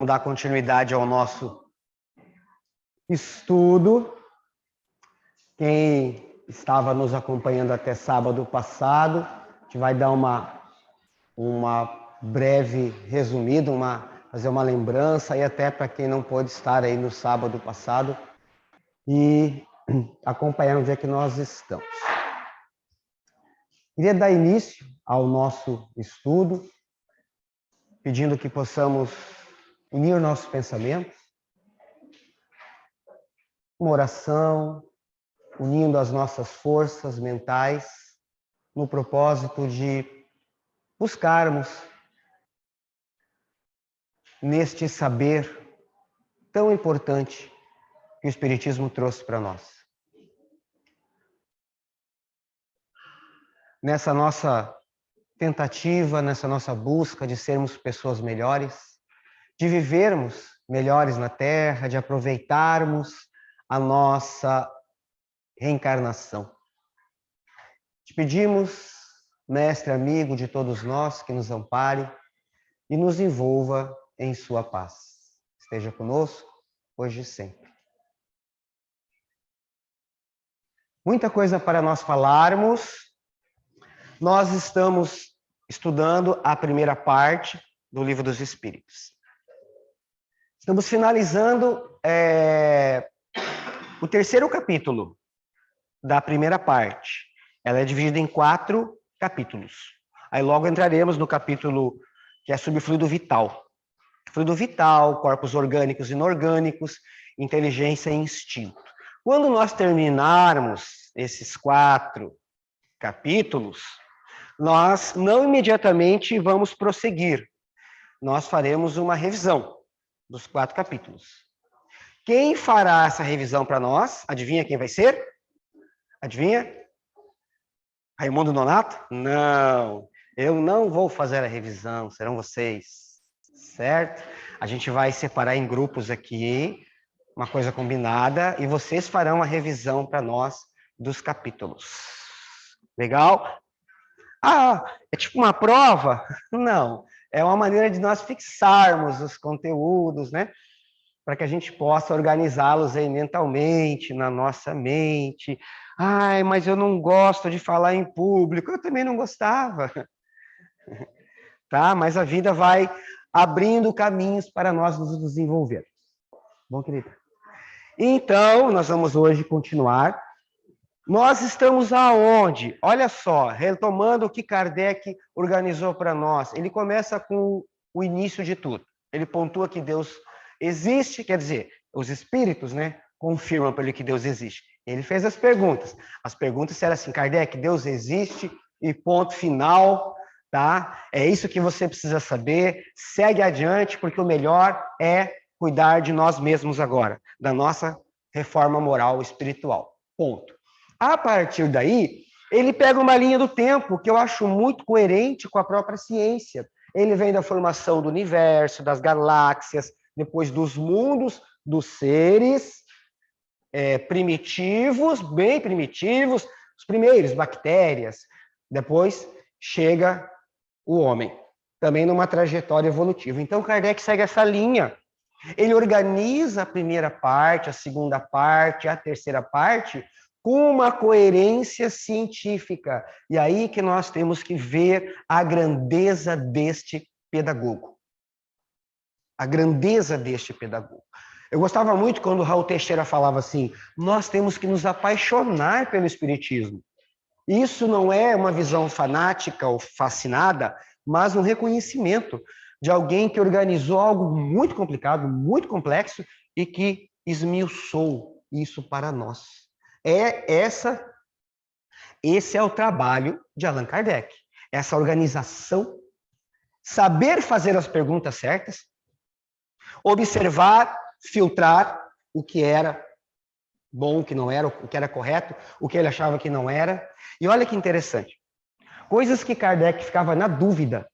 dar continuidade ao nosso estudo. Quem estava nos acompanhando até sábado passado, a gente vai dar uma breve resumida, fazer uma lembrança, e até para quem não pôde estar aí no sábado passado e acompanhar onde é que nós estamos. Queria dar início ao nosso estudo, pedindo que possamos unir nossos pensamentos, uma oração, unindo as nossas forças mentais, no propósito de buscarmos neste saber tão importante que o Espiritismo trouxe para nós. Nessa nossa tentativa, nessa nossa busca de sermos pessoas melhores, de vivermos melhores na Terra, de aproveitarmos a nossa reencarnação. Te pedimos, mestre amigo de todos nós, que nos ampare e nos envolva em sua paz. Esteja conosco, hoje e sempre. Muita coisa para nós falarmos. Nós estamos estudando a primeira parte do Livro dos Espíritos. Estamos finalizando o terceiro capítulo da primeira parte. Ela é dividida em 4 capítulos. Aí logo entraremos no capítulo que é sobre o fluido vital. Fluido vital, corpos orgânicos e inorgânicos, inteligência e instinto. Quando nós terminarmos esses 4 capítulos, nós não imediatamente vamos prosseguir. Nós faremos uma revisão dos 4 capítulos. Quem fará essa revisão para nós? Adivinha quem vai ser? Adivinha? Raimundo Nonato? Não, eu não vou fazer a revisão, serão vocês, certo? A gente vai separar em grupos aqui, uma coisa combinada, e vocês farão a revisão para nós dos capítulos. Legal? Ah, é tipo uma prova? Não, é uma maneira de nós fixarmos os conteúdos, né? Para que a gente possa organizá-los aí mentalmente, na nossa mente. Ai, mas eu não gosto de falar em público. Eu também não gostava. Tá? Mas a vida vai abrindo caminhos para nós nos desenvolvermos. Bom, querida? Então, nós vamos hoje continuar. Nós estamos aonde? Olha só, retomando o que Kardec organizou para nós. Ele começa com o início de tudo. Ele pontua que Deus existe, quer dizer, os espíritos, né, confirmam para ele que Deus existe. Ele fez as perguntas. As perguntas eram assim: Kardec, Deus existe, e ponto final, tá? É isso que você precisa saber. Segue adiante, porque o melhor é cuidar de nós mesmos agora, da nossa reforma moral e espiritual. Ponto. A partir daí, ele pega uma linha do tempo que eu acho muito coerente com a própria ciência. Ele vem da formação do universo, das galáxias, depois dos mundos, dos seres primitivos, bem primitivos, os primeiros, bactérias. Depois chega o homem, também numa trajetória evolutiva. Então, Kardec segue essa linha. Ele organiza a primeira parte, a segunda parte, a terceira parte, com uma coerência científica. E aí que nós temos que ver a grandeza deste pedagogo. A grandeza deste pedagogo. Eu gostava muito quando o Raul Teixeira falava assim: nós temos que nos apaixonar pelo Espiritismo. Isso não é uma visão fanática ou fascinada, mas um reconhecimento de alguém que organizou algo muito complicado, muito complexo, e que esmiuçou isso para nós. Esse é o trabalho de Allan Kardec. Essa organização, saber fazer as perguntas certas, observar, filtrar o que era bom, o que não era, o que era correto, o que ele achava que não era. E olha que interessante. Coisas que Kardec ficava na dúvida,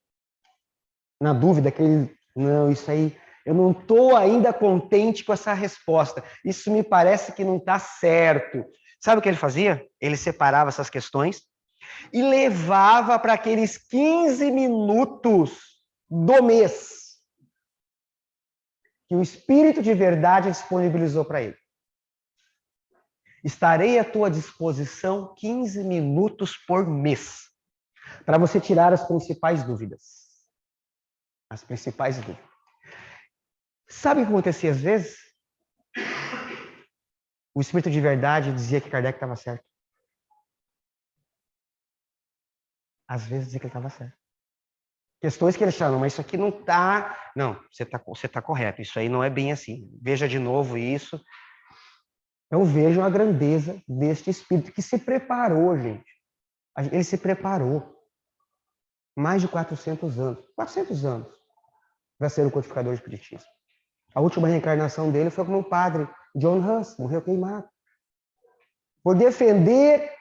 que ele, não, isso aí, eu não estou ainda contente com essa resposta. Isso me parece que não está certo. Sabe o que ele fazia? Ele separava essas questões e levava para aqueles 15 minutos do mês. que o Espírito de verdade disponibilizou para ele. Estarei à tua disposição 15 minutos por mês, para você tirar as principais dúvidas. As principais dúvidas. Sabe o que acontecia às vezes? O Espírito de verdade dizia que Kardec estava certo. Às vezes dizia que ele estava certo. Questões que ele achava, mas isso aqui não está... Não, você tá correto, isso aí não é bem assim. Veja de novo isso. Eu vejo a grandeza deste Espírito que se preparou, gente. Ele se preparou. Mais de 400 anos. 400 anos para ser o codificador de espiritismo. A última reencarnação dele foi como o padre John Hus, morreu queimado. Por defender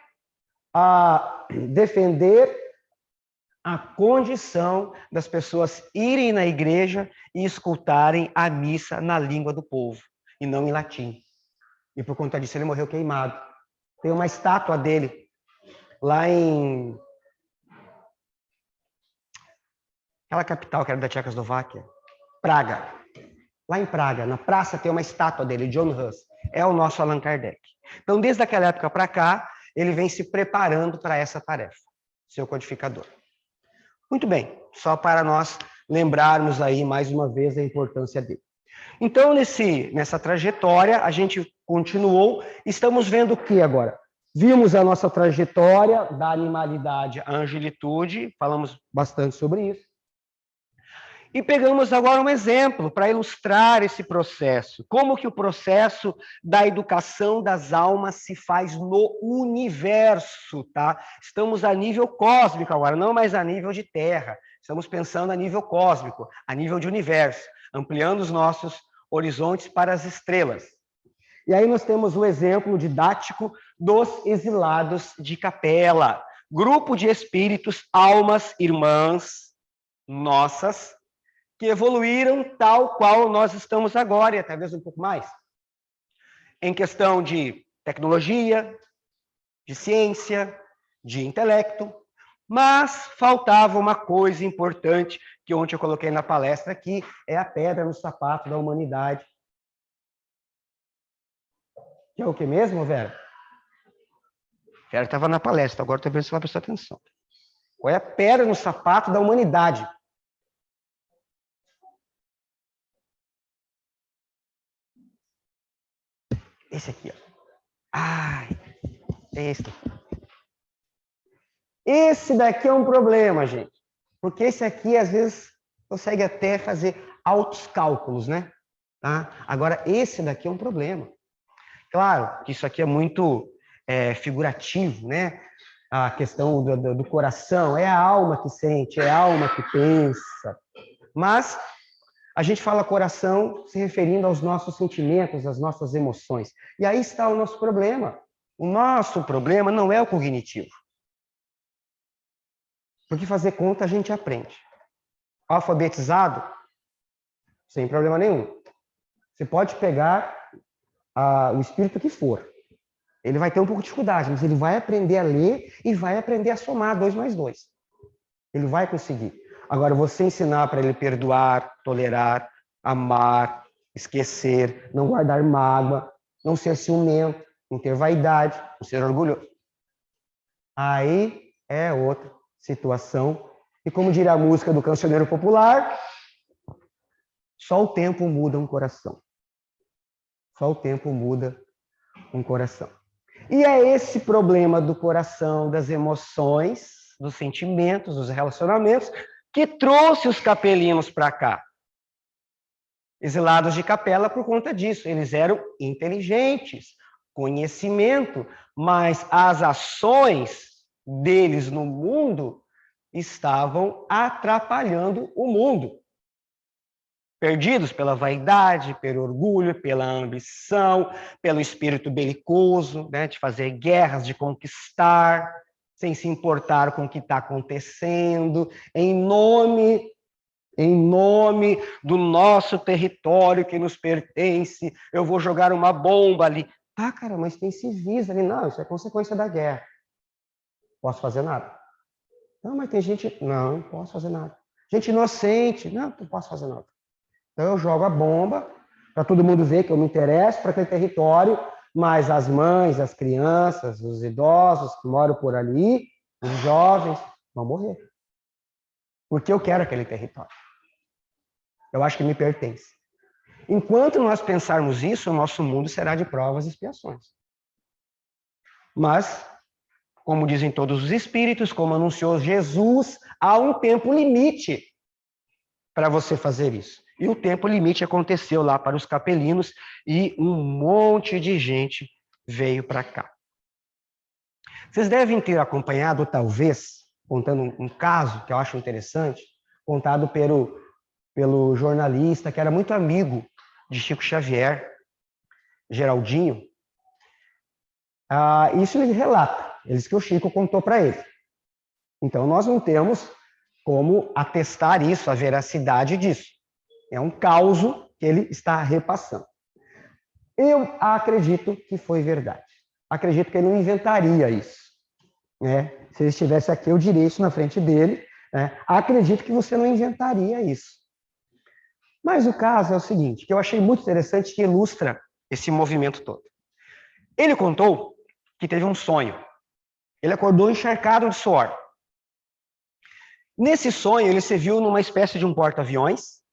a condição das pessoas irem na igreja e escutarem a missa na língua do povo, e não em latim. E por conta disso ele morreu queimado. Tem uma estátua dele lá em... aquela capital que era da Tchecoslováquia, Praga. Lá em Praga, na praça, tem uma estátua dele, John Hus. É o nosso Allan Kardec. Então, desde aquela época para cá, ele vem se preparando para essa tarefa, seu codificador. Muito bem, só para nós lembrarmos aí mais uma vez a importância dele. Então, nessa trajetória, a gente continuou. Estamos vendo o que agora? Vimos a nossa trajetória da animalidade à angelitude, falamos bastante sobre isso. E pegamos agora um exemplo para ilustrar esse processo. Como que o processo da educação das almas se faz no universo, tá? Estamos a nível cósmico agora, não mais a nível de Terra. Estamos pensando a nível cósmico, a nível de universo, ampliando os nossos horizontes para as estrelas. E aí nós temos o exemplo didático dos exilados de capela. Grupo de espíritos, almas, irmãs, nossas, que evoluíram tal qual nós estamos agora, e até mesmo um pouco mais. Em questão de tecnologia, de ciência, de intelecto, mas faltava uma coisa importante, que ontem eu coloquei na palestra aqui, é a pedra no sapato da humanidade. Que é o que mesmo, Vera? Vera estava na palestra, agora estou vendo se vai prestar atenção. Qual é a pedra no sapato da humanidade? Esse aqui, ó. Ai, esse. Esse daqui é um problema, gente. Porque esse aqui, às vezes, consegue até fazer altos cálculos, né? Tá? Agora, esse daqui é um problema. Claro que isso aqui é muito figurativo, né? A questão do coração, é a alma que sente, é a alma que pensa. Mas a gente fala coração se referindo aos nossos sentimentos, às nossas emoções. E aí está o nosso problema. O nosso problema não é o cognitivo. Porque fazer conta a gente aprende. Alfabetizado, sem problema nenhum. Você pode pegar o espírito que for. Ele vai ter um pouco de dificuldade, mas ele vai aprender a ler e vai aprender a somar 2 mais 2. Ele vai conseguir. Agora, você ensinar para ele perdoar, tolerar, amar, esquecer, não guardar mágoa, não ser ciumento, não ter vaidade, não ser orgulhoso. Aí é outra situação. E como diria a música do cancioneiro popular, só o tempo muda um coração. Só o tempo muda um coração. E é esse problema do coração, das emoções, dos sentimentos, dos relacionamentos, que trouxe os capelinos para cá. Exilados de capela por conta disso. Eles eram inteligentes, conhecimento, mas as ações deles no mundo estavam atrapalhando o mundo. Perdidos pela vaidade, pelo orgulho, pela ambição, pelo espírito belicoso, né, de fazer guerras, de conquistar, sem se importar com o que está acontecendo, em nome do nosso território que nos pertence, eu vou jogar uma bomba ali. Ah, cara, mas tem civis ali. Não, isso é consequência da guerra. Posso fazer nada. Não, mas tem gente... Não posso fazer nada. Gente inocente. Não posso fazer nada. Então eu jogo a bomba para todo mundo ver que eu me interesso para aquele território, mas as mães, as crianças, os idosos que moram por ali, os jovens, vão morrer. Porque eu quero aquele território. Eu acho que me pertence. Enquanto nós pensarmos isso, o nosso mundo será de provas e expiações. Mas, como dizem todos os espíritos, como anunciou Jesus, há um tempo limite para você fazer isso. E o tempo limite aconteceu lá para os capelinos e um monte de gente veio para cá. Vocês devem ter acompanhado, talvez, contando um caso que eu acho interessante, contado pelo jornalista que era muito amigo de Chico Xavier, Geraldinho. Isso ele relata, ele diz que o Chico contou para ele. Então, nós não temos como atestar isso, a veracidade disso. É um caos que ele está repassando. Eu acredito que foi verdade. Acredito que ele não inventaria isso. Né? Se ele estivesse aqui, eu diria isso na frente dele. Né? Acredito que você não inventaria isso. Mas o caso é o seguinte, que eu achei muito interessante, que ilustra esse movimento todo. Ele contou que teve um sonho. Ele acordou encharcado de suor. Nesse sonho, ele se viu numa espécie de um porta-aviões,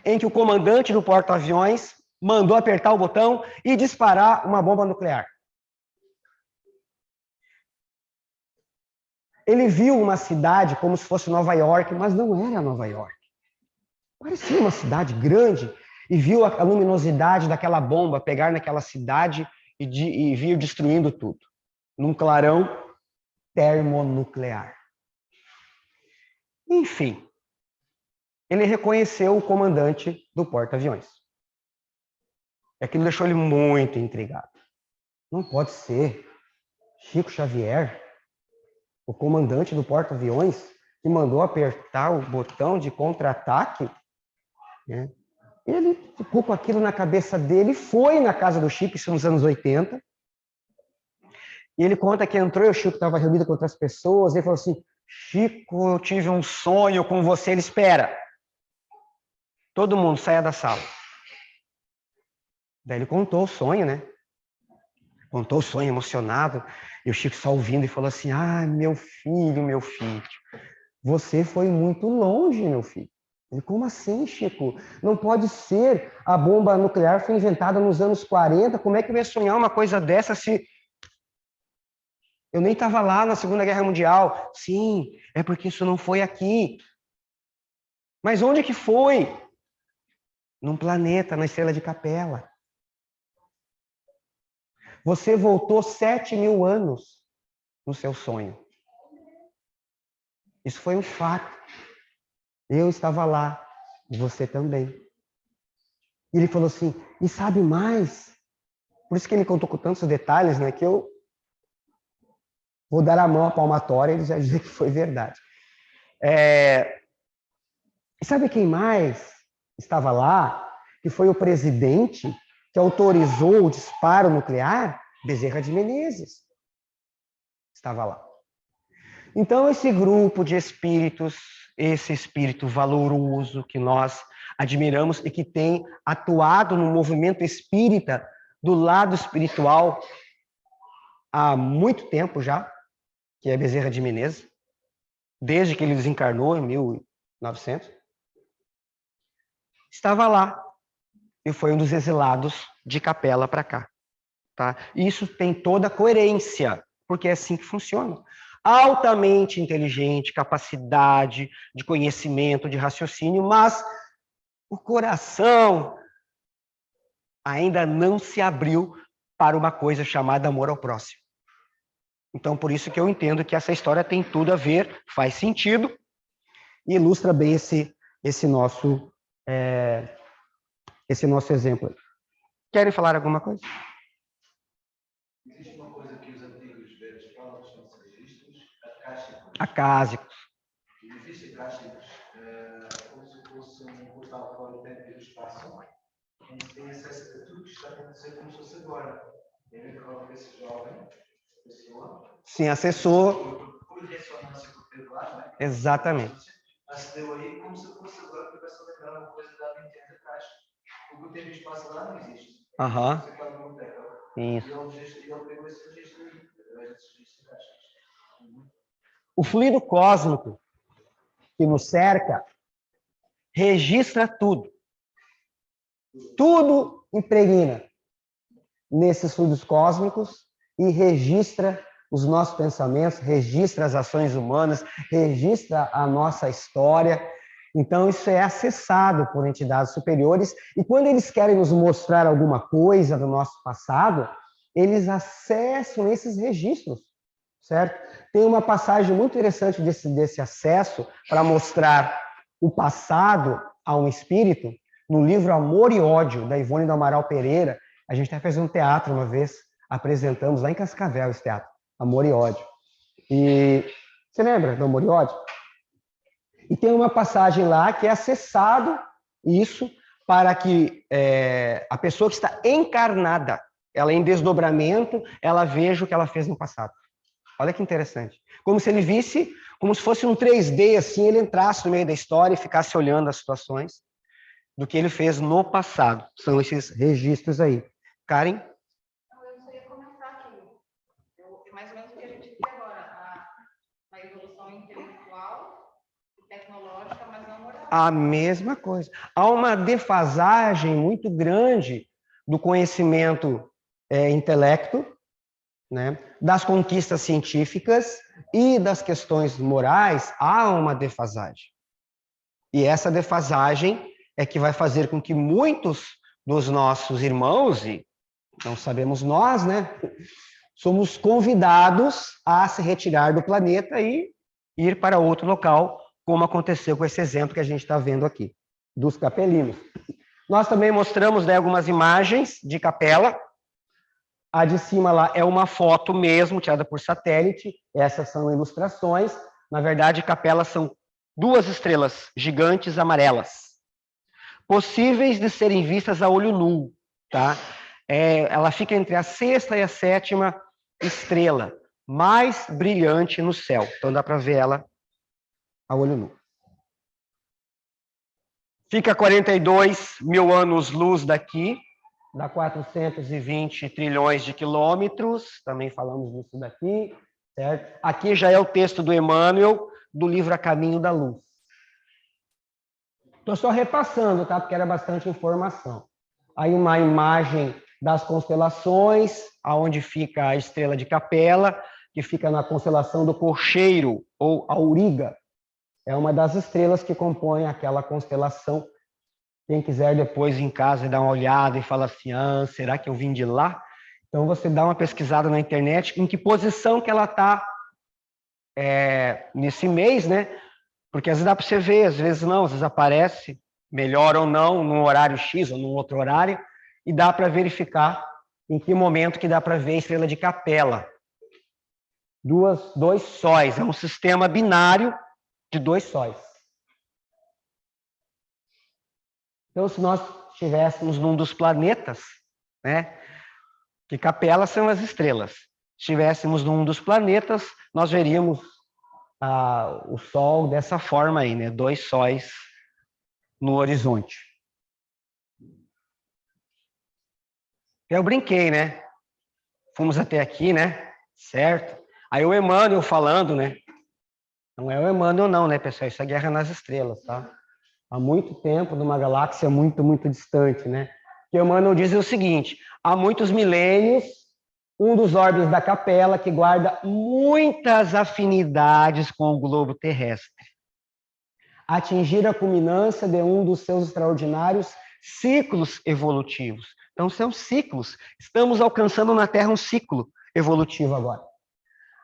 em que o comandante do porta-aviões mandou apertar o botão e disparar uma bomba nuclear. Ele viu uma cidade como se fosse Nova York, mas não era Nova York. Parecia uma cidade grande e viu a luminosidade daquela bomba pegar naquela cidade e vir destruindo tudo. Num clarão termonuclear. Enfim, ele reconheceu o comandante do porta-aviões. Aquilo deixou ele muito intrigado. Não pode ser Chico Xavier, o comandante do porta-aviões, que mandou apertar o botão de contra-ataque? Né? Ele ficou com aquilo na cabeça dele, foi na casa do Chico, isso nos anos 80, e ele conta que entrou e o Chico estava reunido com outras pessoas, e ele falou assim, Chico, eu tive um sonho com você. Ele espera. Todo mundo saia da sala. Daí ele contou o sonho, né? Contou o sonho emocionado. E o Chico só ouvindo e falou assim, meu filho, você foi muito longe, meu filho. Ele, como assim, Chico? Não pode ser. A bomba nuclear foi inventada nos anos 40. Como é que eu ia sonhar uma coisa dessa se eu nem estava lá na Segunda Guerra Mundial? Sim, é porque isso não foi aqui. Mas onde que foi? Num planeta, na estrela de Capela. Você voltou 7.000 anos no seu sonho. Isso foi um fato. Eu estava lá, e você também. E ele falou assim, e sabe mais? Por isso que ele contou com tantos detalhes, né, que eu vou dar a mão à palmatória e ele já dizer que foi verdade. E sabe quem mais estava lá? Que foi o presidente que autorizou o disparo nuclear? Bezerra de Menezes. Estava lá. Então, esse grupo de espíritos, esse espírito valoroso que nós admiramos e que tem atuado no movimento espírita do lado espiritual há muito tempo já, que é Bezerra de Menezes, desde que ele desencarnou em 1900, estava lá e foi um dos exilados de Capela para cá. Tá? Isso tem toda a coerência, porque é assim que funciona. Altamente inteligente, capacidade de conhecimento, de raciocínio, mas o coração ainda não se abriu para uma coisa chamada amor ao próximo. Então, por isso que eu entendo que essa história tem tudo a ver, faz sentido, e ilustra bem esse nosso exemplo. Querem falar alguma coisa? Existe uma coisa que os antigos velhos falam, que são registros acásicos. Acásicos. Existem acásicos como se fosse um portal para o tempo e o espaço, onde tem acesso a tudo que está a acontecer como se fosse agora. Tem a ver com esse jovem, pessoa. Sim, acessou. Por ressonância que teve lá, não é? Exatamente. Acedeu aí como se fosse agora, porque vai se lembrar uma coisa de há 20 anos atrás. Porque o tempo e o espaço lá não existe. Aham. Você está no Terra. Isso. E ele pegou esse registro aí. O fluido cósmico que nos cerca registra tudo. Tudo impregna nesses fluidos cósmicos e registra os nossos pensamentos, registra as ações humanas, registra a nossa história. Então, isso é acessado por entidades superiores, e quando eles querem nos mostrar alguma coisa do nosso passado, eles acessam esses registros, certo? Tem uma passagem muito interessante desse acesso para mostrar o passado a um espírito, no livro Amor e Ódio, da Ivone do Amaral Pereira. A gente até fez um teatro uma vez, apresentamos lá em Cascavel esse teatro, Amor e Ódio. E você lembra do Amor e Ódio? E tem uma passagem lá que é acessado isso para que a pessoa que está encarnada, ela em desdobramento, ela veja o que ela fez no passado. Olha que interessante. Como se ele visse, como se fosse um 3D, assim, ele entrasse no meio da história e ficasse olhando as situações do que ele fez no passado. São esses registros aí. Karen? Eu só ia comentar que mais ou menos o que a gente vê agora, a evolução intelectual e tecnológica, mas não moral. A mesma coisa. Há uma defasagem muito grande do conhecimento intelecto, né, das conquistas científicas e das questões morais. Há uma defasagem. E essa defasagem é que vai fazer com que muitos dos nossos irmãos, e não sabemos nós, né, somos convidados a se retirar do planeta e ir para outro local, como aconteceu com esse exemplo que a gente está vendo aqui, dos capelinos. Nós também mostramos, né, algumas imagens de capela. A de cima lá é uma foto mesmo, tirada por satélite. Essas são ilustrações. Na verdade, capelas são duas estrelas gigantes amarelas, possíveis de serem vistas a olho nu, tá? Ela fica entre a sexta e a sétima estrela mais brilhante no céu. Então dá para ver ela a olho nu. Fica a 42 mil anos-luz daqui, dá 420 trilhões de quilômetros, também falamos disso daqui, certo? Aqui já é o texto do Emmanuel, do livro A Caminho da Luz. Estou só repassando, tá? Porque era bastante informação. Aí uma imagem das constelações, aonde fica a estrela de Capela, que fica na constelação do Cocheiro, ou Auriga. É uma das estrelas que compõem aquela constelação. Quem quiser depois em casa dar uma olhada e falar assim, será que eu vim de lá? Então você dá uma pesquisada na internet, em que posição que ela está nesse mês, né? Porque às vezes dá para você ver, às vezes não, às vezes aparece, melhor ou não, num horário X ou num outro horário, e dá para verificar em que momento que dá para ver a estrela de Capela. Dois sóis, é um sistema binário de dois sóis. Então, se nós estivéssemos num dos planetas, né, que Capela são as estrelas, se estivéssemos num dos planetas, nós veríamos o Sol dessa forma aí, né, dois sóis no horizonte. Eu brinquei, né? Fomos até aqui, né? Certo? Aí o Emmanuel falando, né? Não é o Emmanuel não, né, pessoal? Isso é Guerra nas Estrelas, tá? Há muito tempo, numa galáxia muito, muito distante, né? Que o Emmanuel diz o seguinte: há muitos milênios, um dos orbes da Capela que guarda muitas afinidades com o globo terrestre. Atingir a culminância de um dos seus extraordinários ciclos evolutivos. Então, são ciclos. Estamos alcançando na Terra um ciclo evolutivo agora.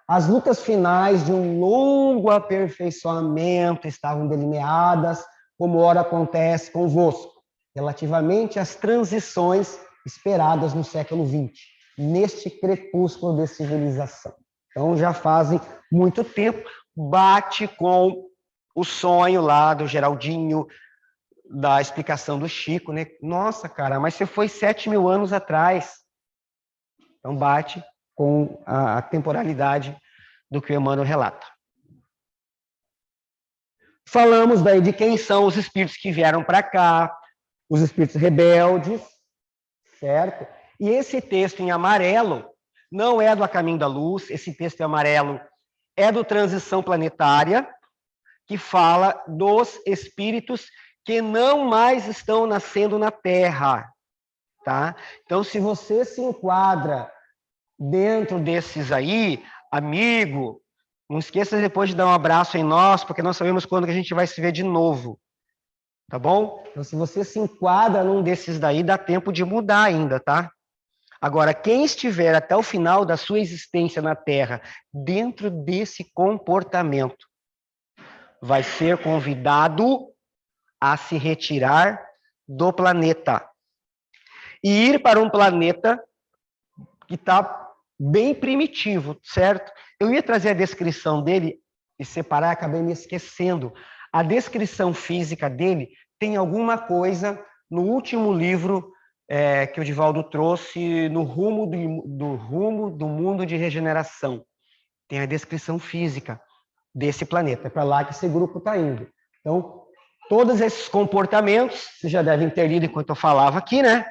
As lutas finais de um longo aperfeiçoamento estavam delineadas, como ora acontece convosco, relativamente às transições esperadas no século XX, neste crepúsculo de civilização. Então, já fazem muito tempo, bate com o sonho lá do Geraldinho, da explicação do Chico, né? Nossa, cara, mas você foi 7.000 anos atrás. Então, bate com a temporalidade do que o Emmanuel relata. Falamos daí de quem são os espíritos que vieram para cá, os espíritos rebeldes, certo? E esse texto em amarelo não é do A Caminho da Luz, esse texto em amarelo é do Transição Planetária, que fala dos espíritos que não mais estão nascendo na Terra, tá? Então, se você se enquadra dentro desses aí, amigo, não esqueça depois de dar um abraço em nós, porque nós sabemos quando que a gente vai se ver de novo, tá bom? Então, se você se enquadra num desses daí, dá tempo de mudar ainda, tá? Agora, quem estiver até o final da sua existência na Terra, dentro desse comportamento, vai ser convidado a se retirar do planeta e ir para um planeta que está bem primitivo, certo? Eu ia trazer a descrição dele e separar, acabei me esquecendo. A descrição física dele tem alguma coisa no último livro que o Divaldo trouxe, no rumo do mundo de regeneração. Tem a descrição física desse planeta. É para lá que esse grupo está indo. Então, todos esses comportamentos, vocês já devem ter lido enquanto eu falava aqui, né?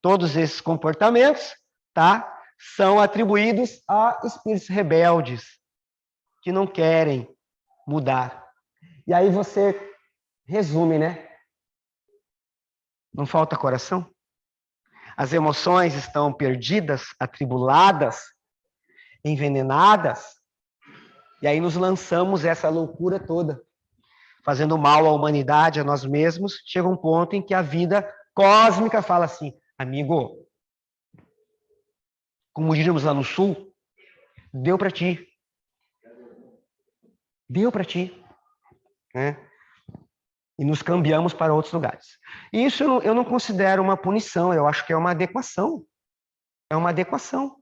Todos esses comportamentos, tá? São atribuídos a espíritos rebeldes, que não querem mudar. E aí você resume, né? Não falta coração? As emoções estão perdidas, atribuladas, envenenadas, e aí nos lançamos essa loucura toda, fazendo mal à humanidade, a nós mesmos. Chega um ponto em que a vida cósmica fala assim, amigo, como diríamos lá no sul, deu para ti. Deu para ti. Né? E nos cambiamos para outros lugares. E isso eu não considero uma punição, eu acho que é uma adequação. É uma adequação.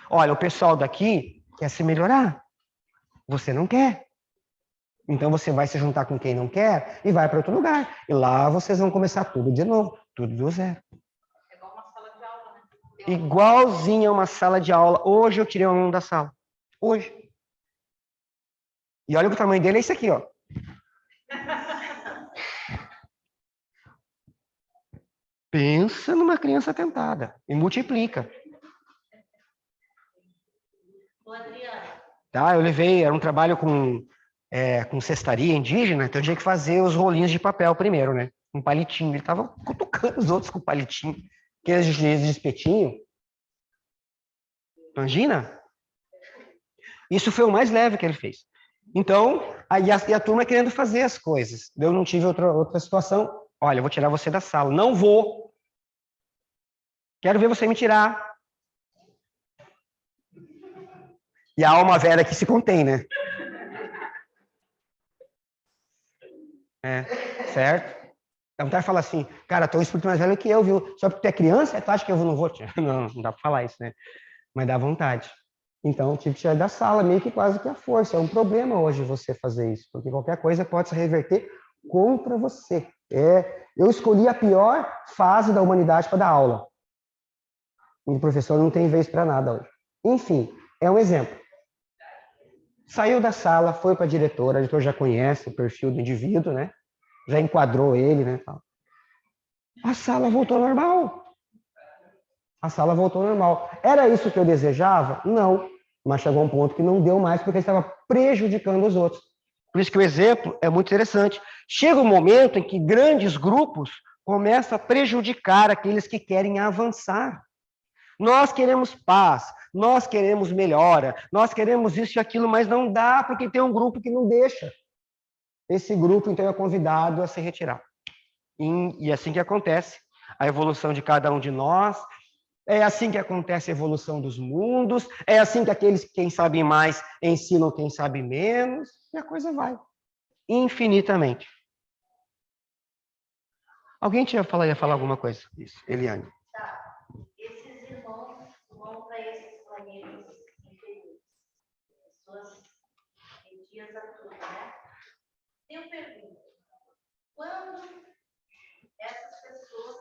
Olha, o pessoal daqui quer se melhorar. Você não quer. Então você vai se juntar com quem não quer e vai para outro lugar. E lá vocês vão começar tudo de novo, tudo do zero. É igual uma sala de aula, né? Igualzinho a uma sala de aula. Hoje eu tirei um aluno da sala. Hoje. E olha que o tamanho dele é esse aqui, ó. Pensa numa criança tentada e multiplica. Ô, Adriana, Tá? Eu levei, era um trabalho com cestaria indígena, então eu tinha que fazer os rolinhos de papel primeiro, né? Um palitinho. Ele estava cutucando os outros com palitinho. Aqueles de espetinho. Imagina? Isso foi o mais leve que ele fez. Então, aí a turma querendo fazer as coisas. Eu não tive outra situação. Olha, eu vou tirar você da sala. Não vou. Quero ver você me tirar. E a alma velha que se contém, né? Certo? A vontade de falar assim, cara, tu é um espírito mais velho que eu, viu? Só porque tu é criança, tu acha que eu não vou tirar? Não, não dá pra falar isso, né? Mas dá vontade. Então, eu tive que tirar da sala, meio que quase que a força. É um problema hoje você fazer isso, porque qualquer coisa pode se reverter contra você. Eu escolhi a pior fase da humanidade para dar aula. O professor não tem vez para nada hoje. Enfim, é um exemplo. Saiu da sala, foi para a diretora já conhece o perfil do indivíduo, né? Já enquadrou ele, né? A sala voltou ao normal. A sala voltou ao normal. Era isso que eu desejava? Não. Mas chegou um ponto que não deu mais porque estava prejudicando os outros. Por isso que o exemplo é muito interessante. Chega um momento em que grandes grupos começam a prejudicar aqueles que querem avançar. Nós queremos paz, nós queremos melhora, nós queremos isso e aquilo, mas não dá porque tem um grupo que não deixa. Esse grupo, então, é convidado a se retirar. E assim que acontece a evolução de cada um de nós, é assim que acontece a evolução dos mundos, é assim que aqueles que quem sabem mais ensinam quem sabe menos, e a coisa vai infinitamente. Alguém ia falar alguma coisa? Isso, Eliane. tá. Esses irmãos vão para esses planetas inferiores. Pessoas em dias atuais, né? Eu pergunto, quando essas pessoas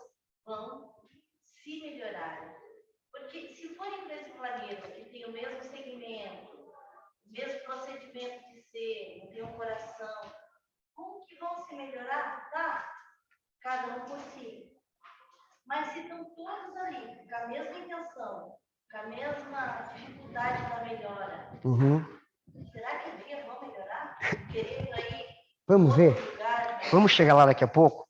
vão se melhorarem? Porque se forem para esse planeta que tem o mesmo segmento, o mesmo procedimento de ser, não tem um coração, como que vão se melhorar? Tá? Cada um por si. Mas se estão todos ali, com a mesma intenção, com a mesma dificuldade da melhora, será que um dia vão melhorar? Querendo aí Vamos ver. outro lugar, né? Vamos chegar lá daqui a pouco.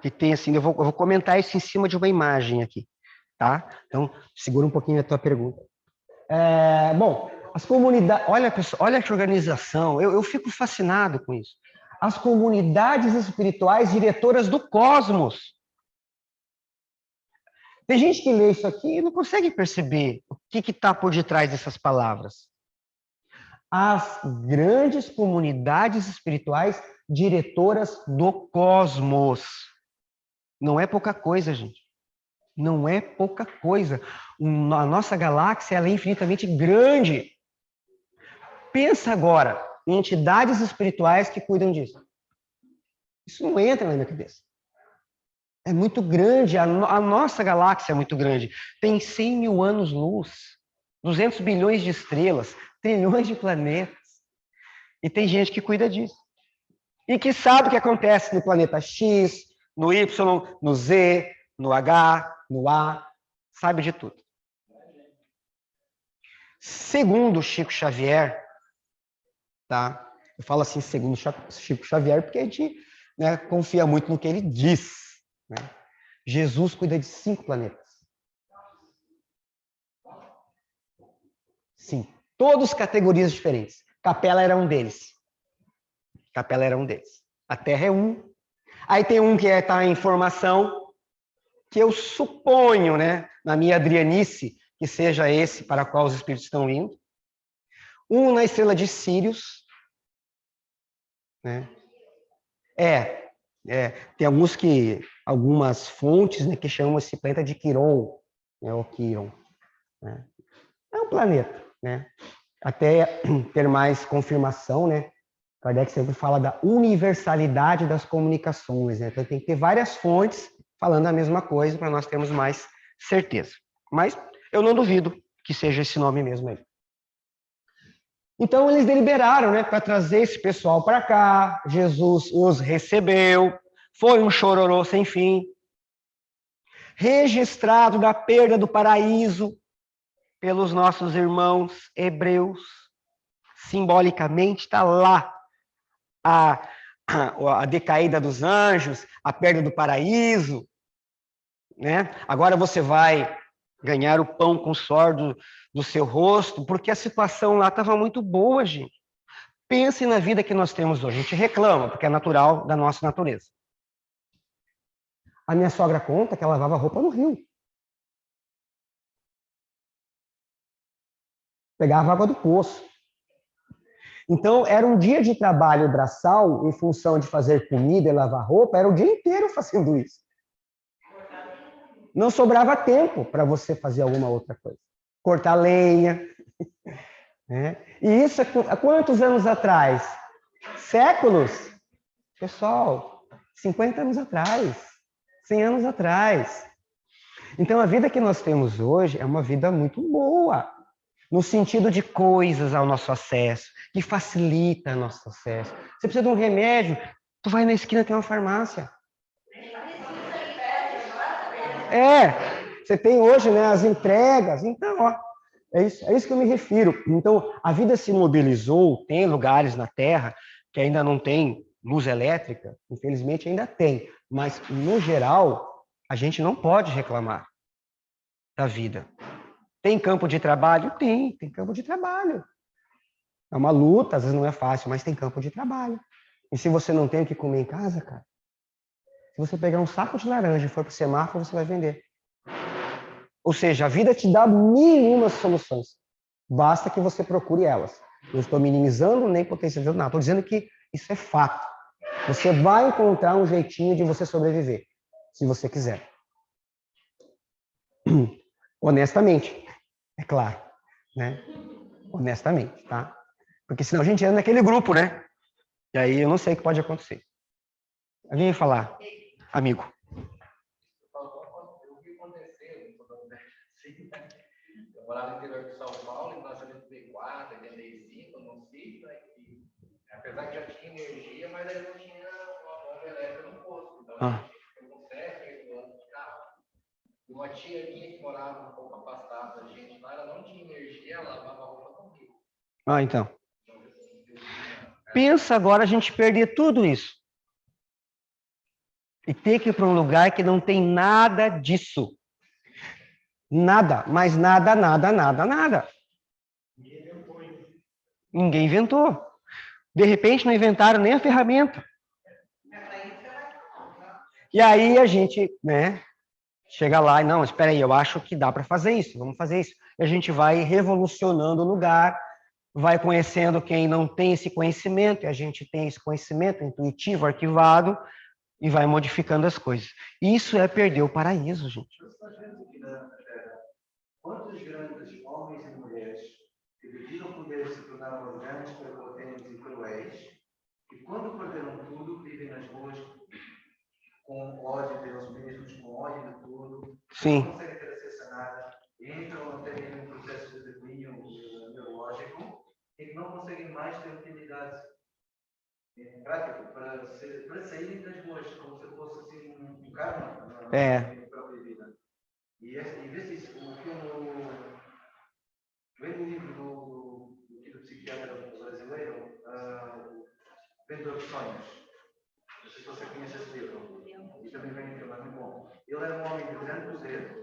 Que tem assim, eu vou comentar isso em cima de uma imagem aqui, tá? Então, segura um pouquinho a tua pergunta. Bom, as comunidades, olha, pessoal, olha que organização, eu fico fascinado com isso. As comunidades espirituais diretoras do cosmos. Tem gente que lê isso aqui e não consegue perceber o que está por detrás dessas palavras. As grandes comunidades espirituais diretoras do cosmos. Não é pouca coisa, gente. Não é pouca coisa. A nossa galáxia ela é infinitamente grande. Pensa agora em entidades espirituais que cuidam disso. Isso não entra na minha cabeça. É muito grande, a nossa galáxia é muito grande. Tem 100 mil anos-luz, 200 bilhões de estrelas, trilhões de planetas. E tem gente que cuida disso. E que sabe o que acontece no planeta X, no Y, no Z, no H, no A. Sabe de tudo. Segundo Chico Xavier, tá? Eu falo assim, segundo Chico Xavier, porque a gente, né, confia muito no que ele diz. Né? Jesus cuida de 5 planetas. Sim, todos categorias diferentes. Capela era um deles. Capela era um deles. A Terra é um. Aí tem um que está em formação, que eu suponho, né, na minha adrianice, que seja esse para qual os espíritos estão indo. Um na estrela de Sírius. Né? Tem algumas fontes, né, que chamam esse planeta de Quiron, né, ou Quiron. Né? É um planeta, né? Até ter mais confirmação, né? Kardec sempre fala da universalidade das comunicações, né? Então tem que ter várias fontes falando a mesma coisa para nós termos mais certeza. Mas eu não duvido que seja esse nome mesmo aí. Então eles deliberaram, né, para trazer esse pessoal para cá. Jesus os recebeu. Foi um chororô sem fim. Registrado da perda do paraíso pelos nossos irmãos hebreus. Simbolicamente está lá a decaída dos anjos, a perda do paraíso. Né? Agora você vai ganhar o pão com o suor do seu rosto, porque a situação lá estava muito boa, gente. Pense na vida que nós temos hoje. A gente reclama, porque é natural da nossa natureza. A minha sogra conta que ela lavava roupa no rio. Pegava água do poço. Então, era um dia de trabalho braçal, em função de fazer comida e lavar roupa, era o dia inteiro fazendo isso. Não sobrava tempo para você fazer alguma outra coisa. Cortar lenha. Né? E isso há quantos anos atrás? Séculos? Pessoal, 50 anos atrás, 100 anos atrás. Então, a vida que nós temos hoje é uma vida muito boa, no sentido de coisas ao nosso acesso, que facilita nosso acesso. Você precisa de um remédio, tu vai na esquina, tem uma farmácia. Você tem hoje, né, as entregas. Então, ó, é isso que eu me refiro. Então, a vida se mobilizou, tem lugares na Terra que ainda não tem luz elétrica, infelizmente ainda tem, mas, no geral, a gente não pode reclamar da vida. Tem campo de trabalho? Tem campo de trabalho. É uma luta, às vezes não é fácil, mas tem campo de trabalho. E se você não tem o que comer em casa, cara, se você pegar um saco de laranja e for para o semáforo, você vai vender. Ou seja, a vida te dá mil e umas soluções. Basta que você procure elas. Não estou minimizando nem potencializando nada. Estou dizendo que isso é fato. Você vai encontrar um jeitinho de você sobreviver, se você quiser. Honestamente, é claro. Né? Honestamente, tá? Porque senão a gente entra naquele grupo, né? E aí eu não sei o que pode acontecer. Alguém ia falar, amigo. O que aconteceu? Eu morava no interior de São Paulo, em 1984, 85, num sítio, né, que, apesar que já tinha energia, mas aí não tinha uma bomba elétrica no posto. Então, a gente ficou com 7, 8 anos de carro. uma tia minha que morava um pouco afastada da gente lá, ela não tinha energia, ela lavava a roupa comigo. Ah, então. Pensa agora a gente perder tudo isso. E ter que ir para um lugar que não tem nada disso. Nada, mas nada, nada, nada, nada. Ninguém inventou. De repente não inventaram nem a ferramenta. E aí a gente, né, chega lá e não, espera aí, eu acho que dá para fazer isso, vamos fazer isso. E a gente vai revolucionando o lugar, vai conhecendo quem não tem esse conhecimento, e a gente tem esse conhecimento intuitivo, arquivado, e vai modificando as coisas. Isso é perder o paraíso, gente. Quantos grandes homens e mulheres que devido ao poder se tornaram arrogantes, prepotentes e cruéis, e quando perderam tudo, vivem nas ruas com ódio deles mesmos, com ódio de tudo, Sim. não conseguem ter acesso a nada, entram até em um processo de declínio neurológico e que não conseguem mais ter utilidade prática para saírem das ruas, como se fosse assim um karma na própria vida. E vê-se isso, o filme, vem do livro do psiquiatra brasileiro, Vendedor de Sonhos. Não sei se você conhece esse livro. E também vem em filme, é muito bom. Ele era um homem de grande poder,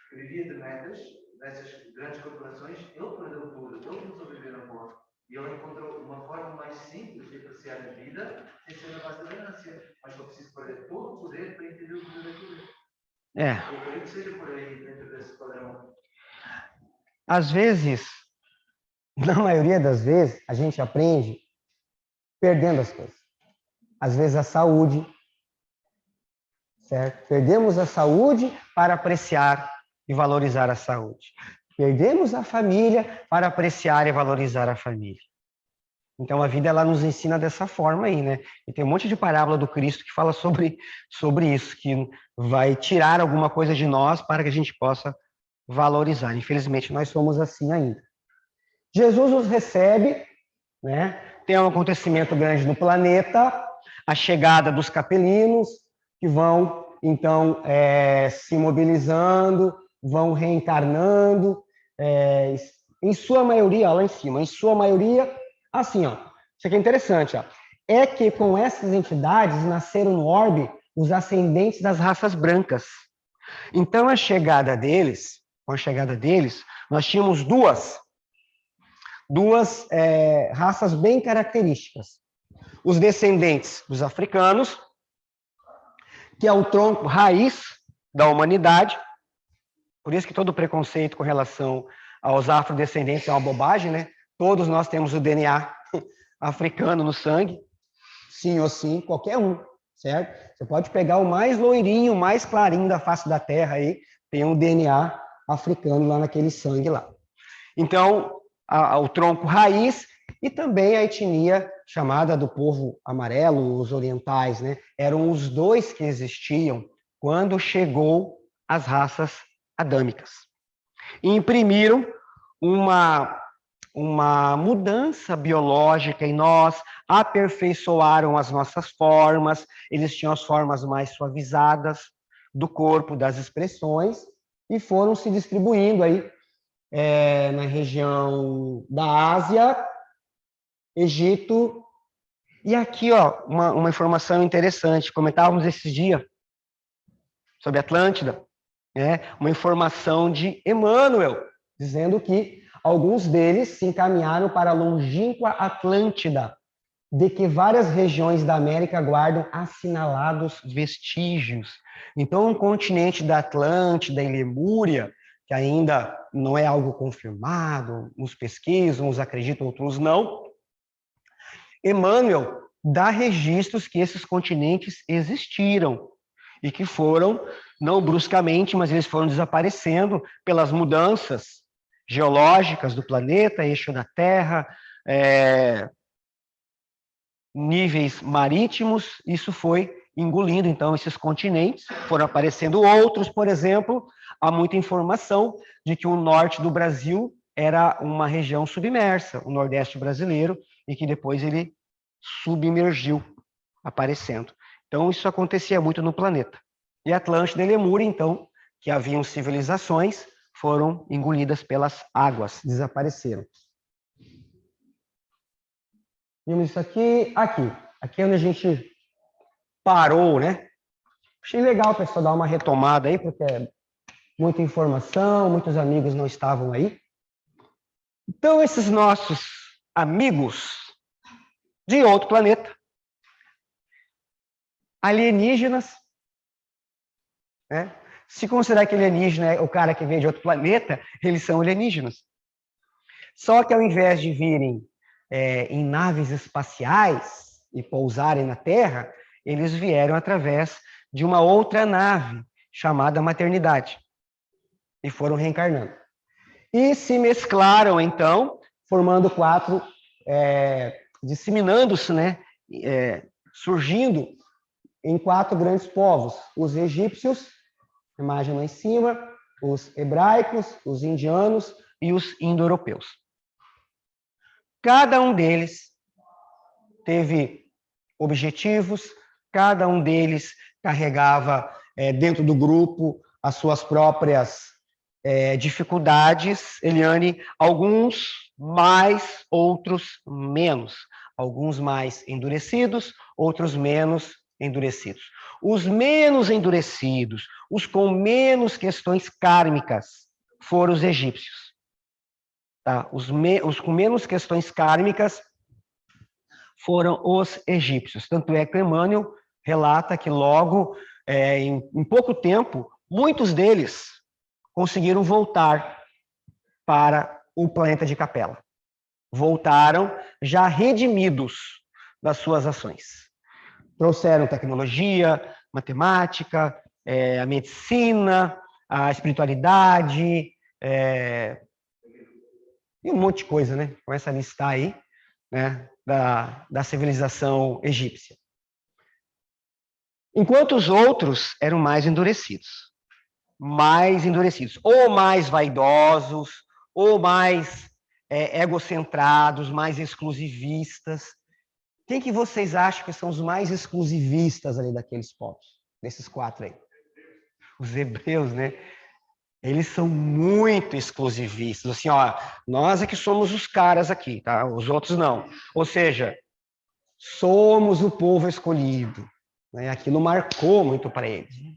que vivia de metas, dessas grandes corporações. Ele perdeu tudo, ele começou a viver na rua. E ele encontrou uma forma mais simples de apreciar a vida, sem ser na base da ganância. Mas foi preciso perder todo o poder para entender o poder da vida. Eu creio que seja por aí, dentro desse padrão. Às vezes, na maioria das vezes, a gente aprende perdendo as coisas. Às vezes a saúde, certo? Perdemos a saúde para apreciar e valorizar a saúde. Perdemos a família para apreciar e valorizar a família. Então a vida ela nos ensina dessa forma aí, né? E tem um monte de parábola do Cristo que fala sobre isso, que vai tirar alguma coisa de nós para que a gente possa valorizar. Infelizmente nós somos assim ainda. Jesus os recebe, né? Tem um acontecimento grande no planeta, a chegada dos capelinos, que vão, então, se mobilizando, vão reencarnando, em sua maioria, lá em cima, em sua maioria, assim, ó, isso aqui é interessante, ó, é que com essas entidades nasceram no orbe os ascendentes das raças brancas. Então, com a chegada deles, nós tínhamos duas raças bem características. Os descendentes dos africanos, que é o tronco raiz da humanidade, por isso que todo preconceito com relação aos afrodescendentes é uma bobagem, né? Todos nós temos o DNA africano no sangue, sim ou sim, qualquer um, certo? Você pode pegar o mais loirinho, o mais clarinho da face da Terra aí, tem um DNA africano lá naquele sangue lá. Então, o tronco raiz e também a etnia chamada do povo amarelo, os orientais, né? Eram os dois que existiam quando chegou as raças adâmicas. E imprimiram uma mudança biológica em nós, aperfeiçoaram as nossas formas, eles tinham as formas mais suavizadas do corpo, das expressões, e foram se distribuindo aí na região da Ásia, Egito. E aqui, ó, uma informação interessante, comentávamos esses dias sobre Atlântida, né? Uma informação de Emmanuel, dizendo que alguns deles se encaminharam para a longínqua Atlântida, de que várias regiões da América guardam assinalados vestígios. Então, o continente da Atlântida e Lemúria, que ainda não é algo confirmado, uns pesquisam, uns acreditam, outros não, Emmanuel dá registros que esses continentes existiram e que foram, não bruscamente, mas eles foram desaparecendo pelas mudanças geológicas do planeta, eixo da Terra, níveis marítimos, isso foi engolindo, então, esses continentes, foram aparecendo outros, por exemplo, há muita informação de que o norte do Brasil era uma região submersa, o nordeste brasileiro, e que depois ele submergiu, aparecendo. Então, isso acontecia muito no planeta. E Atlântida e Lemúria, então, que haviam civilizações foram engolidas pelas águas, desapareceram. Vimos isso aqui, aqui é onde a gente parou, né? Achei legal o pessoal dar uma retomada aí, porque é muita informação, muitos amigos não estavam aí. Então, esses nossos amigos de outro planeta, alienígenas, né? Se considerar que alienígena é o cara que veio de outro planeta, eles são alienígenas. Só que ao invés de virem em naves espaciais e pousarem na Terra, eles vieram através de uma outra nave chamada maternidade e foram reencarnando. E se mesclaram, então, formando quatro, disseminando-se, né, surgindo em quatro grandes povos: os egípcios, imagem lá em cima, os hebraicos, os indianos e os indo-europeus. Cada um deles teve objetivos, cada um deles carregava dentro do grupo as suas próprias dificuldades, Eliane, alguns mais, outros menos. Alguns mais endurecidos, outros menos endurecidos. Os menos endurecidos, os com menos questões kármicas, foram os egípcios. Tá? Os com menos questões kármicas foram os egípcios. Tanto é que Emmanuel relata que logo, em pouco tempo, muitos deles conseguiram voltar para o planeta de Capela. Voltaram já redimidos das suas ações. Trouxeram tecnologia, matemática, a medicina, a espiritualidade, e um monte de coisa, né? Começa a listar aí, né? Da civilização egípcia. Enquanto os outros eram mais endurecidos, ou mais vaidosos, ou mais egocentrados, mais exclusivistas. Quem que vocês acham que são os mais exclusivistas ali daqueles povos, desses quatro aí? Os hebreus, né? Eles são muito exclusivistas. Assim, ó, nós é que somos os caras aqui, tá? Os outros não. Ou seja, somos o povo escolhido. Né? Aquilo marcou muito para eles. Né?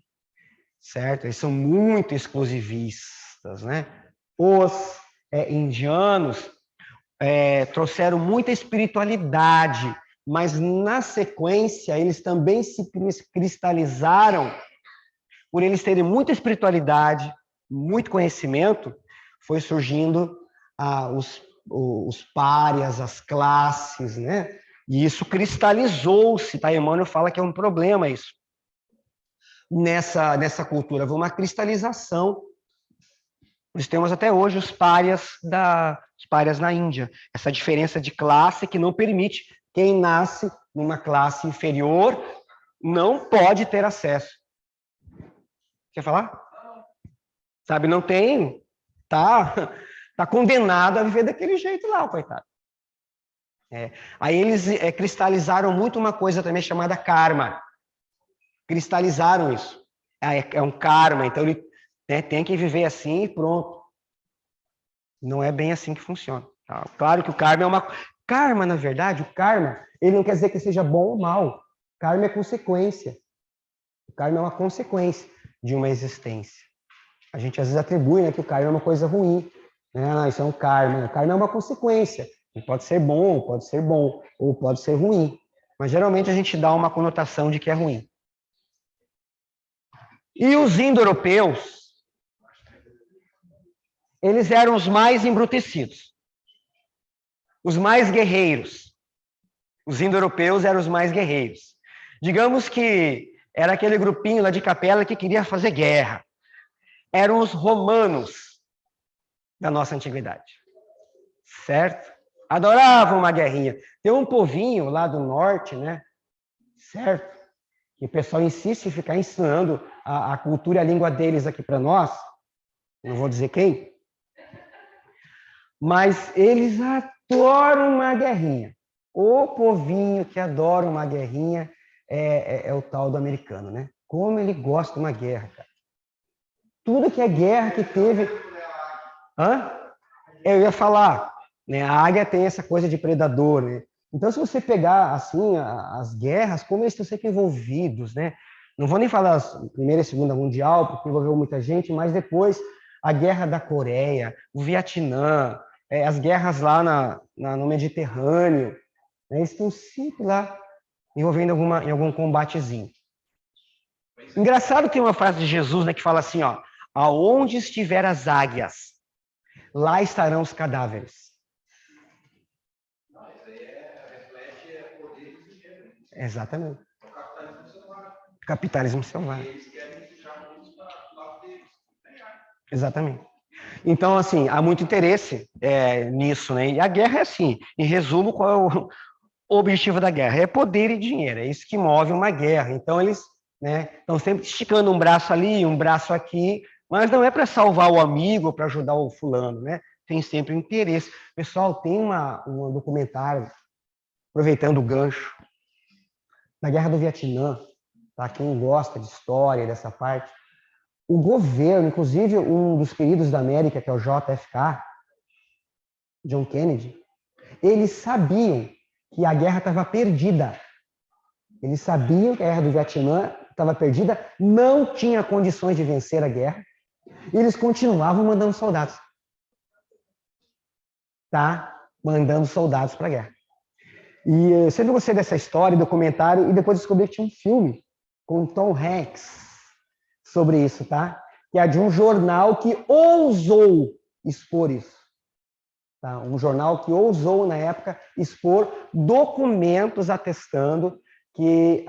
Certo? Eles são muito exclusivistas, né? Os indianos trouxeram muita espiritualidade, mas na sequência eles também se cristalizaram, por eles terem muita espiritualidade, muito conhecimento, foi surgindo os párias, as classes, né? E isso cristalizou-se, tá? Emmanuel fala que é um problema isso. Nessa cultura, houve uma cristalização. Nós temos até hoje os párias na Índia. Essa diferença de classe que não permite quem nasce numa classe inferior não pode ter acesso. Quer falar? Sabe, não tem, tá condenado a viver daquele jeito lá, coitado. Aí eles cristalizaram muito uma coisa também chamada karma. Cristalizaram isso. É um karma, então ele tem que viver assim e pronto. Não é bem assim que funciona. Tá? Claro que o karma é uma... Karma, na verdade, o karma, ele não quer dizer que seja bom ou mal. Karma é consequência. O karma é uma consequência de uma existência. A gente às vezes atribui, né, que o karma é uma coisa ruim. Né? Isso é um karma. O karma é uma consequência. Ele pode ser bom, ou pode ser ruim. Mas geralmente a gente dá uma conotação de que é ruim. E os indo-europeus, eles eram os mais embrutecidos, os mais guerreiros. Os indo-europeus eram os mais guerreiros. Digamos que era aquele grupinho lá de Capela que queria fazer guerra. Eram os romanos da nossa antiguidade. Certo? Adoravam uma guerrinha. Tem um povinho lá do norte, né? Certo? E o pessoal insiste em ficar ensinando a cultura e a língua deles aqui para nós. Não vou dizer quem. Mas eles adoram uma guerrinha. O povinho que adora uma guerrinha é o tal do americano, né? Como ele gosta de uma guerra, cara. tudo que é guerra que teve... Hã? Eu ia falar, né? A águia tem essa coisa de predador, né? Então, se você pegar, assim, as guerras, como eles estão sempre envolvidos, né? Não vou nem falar a Primeira e Segunda Mundial, porque envolveu muita gente, mas depois a Guerra da Coreia, o Vietnã, as guerras lá no Mediterrâneo, né? Eles estão sempre lá envolvendo em algum combatezinho. Engraçado que tem uma frase de Jesus, né, que fala assim, ó, aonde estiver as águias, lá estarão os cadáveres. Exatamente. Capitalismo selvagem. Exatamente. Então, assim, há muito interesse nisso, né? E a guerra é assim, em resumo, qual é o objetivo da guerra? É poder e dinheiro, é isso que move uma guerra. Então, eles, né, estão sempre esticando um braço ali, um braço aqui, mas não é para salvar o amigo, para ajudar o fulano, né? Tem sempre interesse. Pessoal, tem um documentário, aproveitando o gancho, da Guerra do Vietnã, tá? Quem gosta de história, dessa parte, o governo, inclusive um dos queridos da América, que é o JFK, John Kennedy, eles sabiam que a guerra estava perdida. Eles sabiam que a guerra do Vietnã estava perdida, não tinha condições de vencer a guerra, e eles continuavam mandando soldados. Tá? Mandando soldados para a guerra. E eu sempre gostei dessa história, documentário, e depois descobri que tinha um filme com Tom Hanks sobre isso, tá? Que é de um jornal que ousou expor isso. Tá? Um jornal que ousou, na época, expor documentos atestando que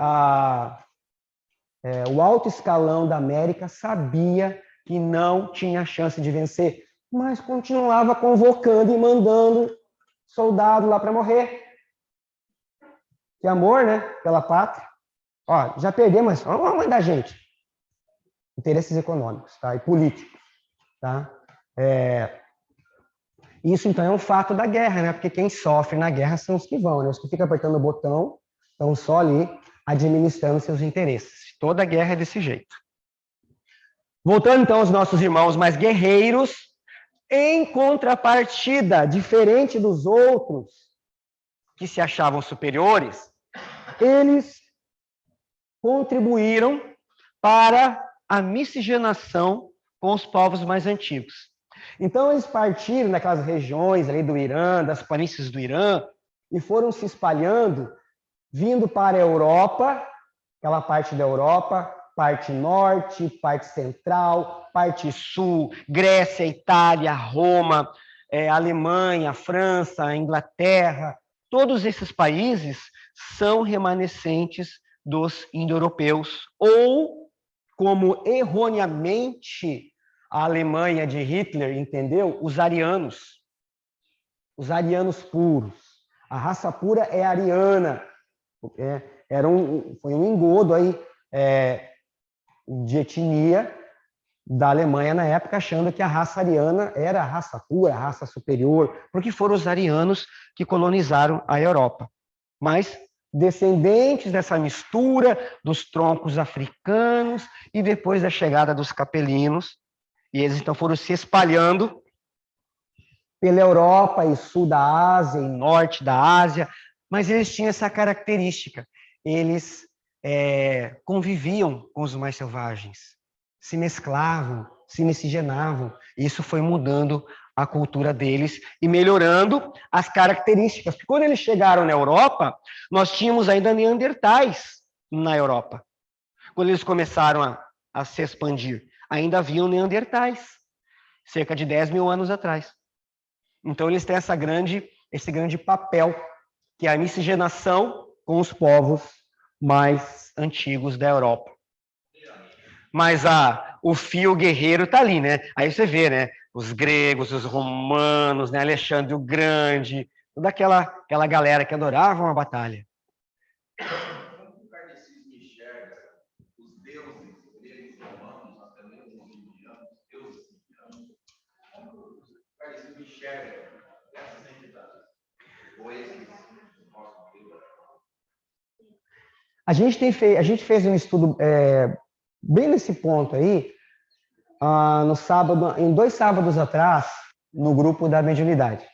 o alto escalão da América sabia que não tinha chance de vencer, mas continuava convocando e mandando soldado lá para morrer. Que amor, né? Pela pátria. Ó, já perdemos, mas vamos mandar gente. Interesses econômicos, tá? E políticos, tá? Isso, então, é um fato da guerra, né? Porque quem sofre na guerra são os que vão, né? Os que ficam apertando o botão estão só ali administrando seus interesses. Toda guerra é desse jeito. Voltando, então, aos nossos irmãos mais guerreiros, em contrapartida, diferente dos outros que se achavam superiores, eles contribuíram para a miscigenação com os povos mais antigos. Então, eles partiram daquelas regiões ali do Irã, das planícies do Irã, e foram se espalhando, vindo para a Europa, aquela parte da Europa, parte norte, parte central, parte sul, Grécia, Itália, Roma, Alemanha, França, Inglaterra. Todos esses países são remanescentes dos indo-europeus, ou, como erroneamente a Alemanha de Hitler entendeu, os arianos puros. A raça pura é ariana. Foi um engodo aí, de etnia da Alemanha na época, achando que a raça ariana era a raça pura, a raça superior, porque foram os arianos que colonizaram a Europa. Mas descendentes dessa mistura dos troncos africanos e depois da chegada dos capelinos, e eles então foram se espalhando pela Europa e sul da Ásia e norte da Ásia, mas eles tinham essa característica, eles conviviam com os mais selvagens, se mesclavam, se miscigenavam, e isso foi mudando a cultura deles e melhorando as características. Porque quando eles chegaram na Europa, nós tínhamos ainda neandertais na Europa. Quando eles começaram a se expandir, ainda haviam neandertais, cerca de 10 mil anos atrás. Então, eles têm esse grande papel, que é a miscigenação com os povos mais antigos da Europa. Mas o fio guerreiro está ali, né? Aí você vê, né? Os gregos, os romanos, né? Alexandre o Grande, toda aquela galera que adorava uma batalha. Como o kardecismo enxerga os deuses gregos, romanos, até mesmo os indianos, deuses indianos? Como o kardecismo enxerga essas entidades? Ou esses nossos deuses? A gente fez um estudo bem nesse ponto aí, no sábado, em 2 sábados atrás, no grupo da mediunidade.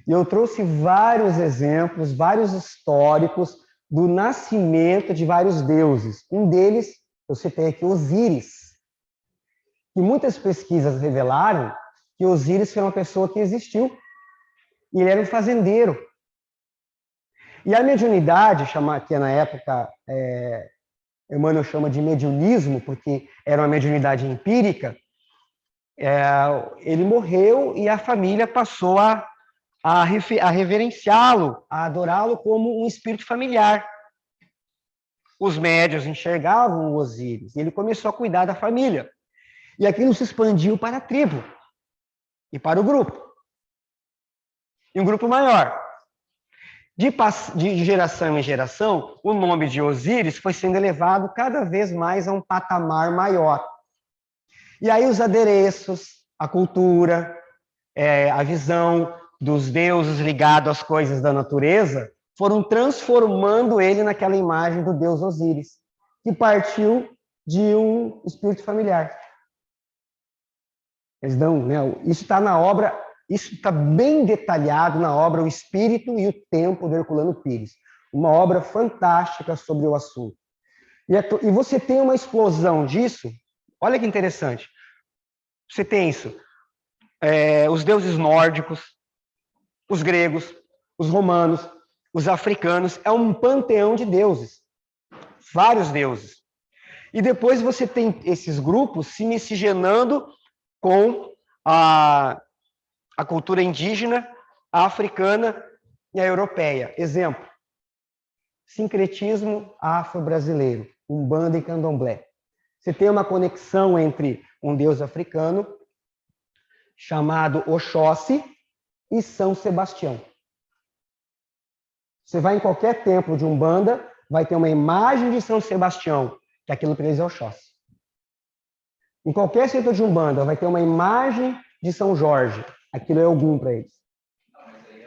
E eu trouxe vários exemplos, vários históricos do nascimento de vários deuses. Um deles, eu citei aqui, Osíris. E muitas pesquisas revelaram que Osíris foi uma pessoa que existiu. E ele era um fazendeiro. E a mediunidade, que na época Emmanuel chama de mediunismo, porque era uma mediunidade empírica, ele morreu e a família passou a reverenciá-lo, a adorá-lo como um espírito familiar. Os médiuns enxergavam o Osíris e ele começou a cuidar da família. E aquilo se expandiu para a tribo e para o grupo. E um grupo maior. De geração em geração, o nome de Osíris foi sendo elevado cada vez mais a um patamar maior. E aí os adereços, a cultura, a visão dos deuses ligados às coisas da natureza foram transformando ele naquela imagem do deus Osíris, que partiu de um espírito familiar. Eles dão, né? Isso está na obra, isso está bem detalhado na obra O Espírito e o Tempo, de Herculano Pires. Uma obra fantástica sobre o assunto. E você tem uma explosão disso. Olha que interessante. Você tem isso. Os deuses nórdicos, os gregos, os romanos, os africanos. É um panteão de deuses. Vários deuses. E depois você tem esses grupos se miscigenando com a cultura indígena, a africana e a europeia. Exemplo, sincretismo afro-brasileiro, Umbanda e Candomblé. Você tem uma conexão entre um deus africano, chamado Oxóssi, e São Sebastião. Você vai em qualquer templo de Umbanda, vai ter uma imagem de São Sebastião, que aquilo para eles é Oxóssi. Em qualquer centro de Umbanda, vai ter uma imagem de São Jorge, aquilo é Ogum para eles. Não, mas aí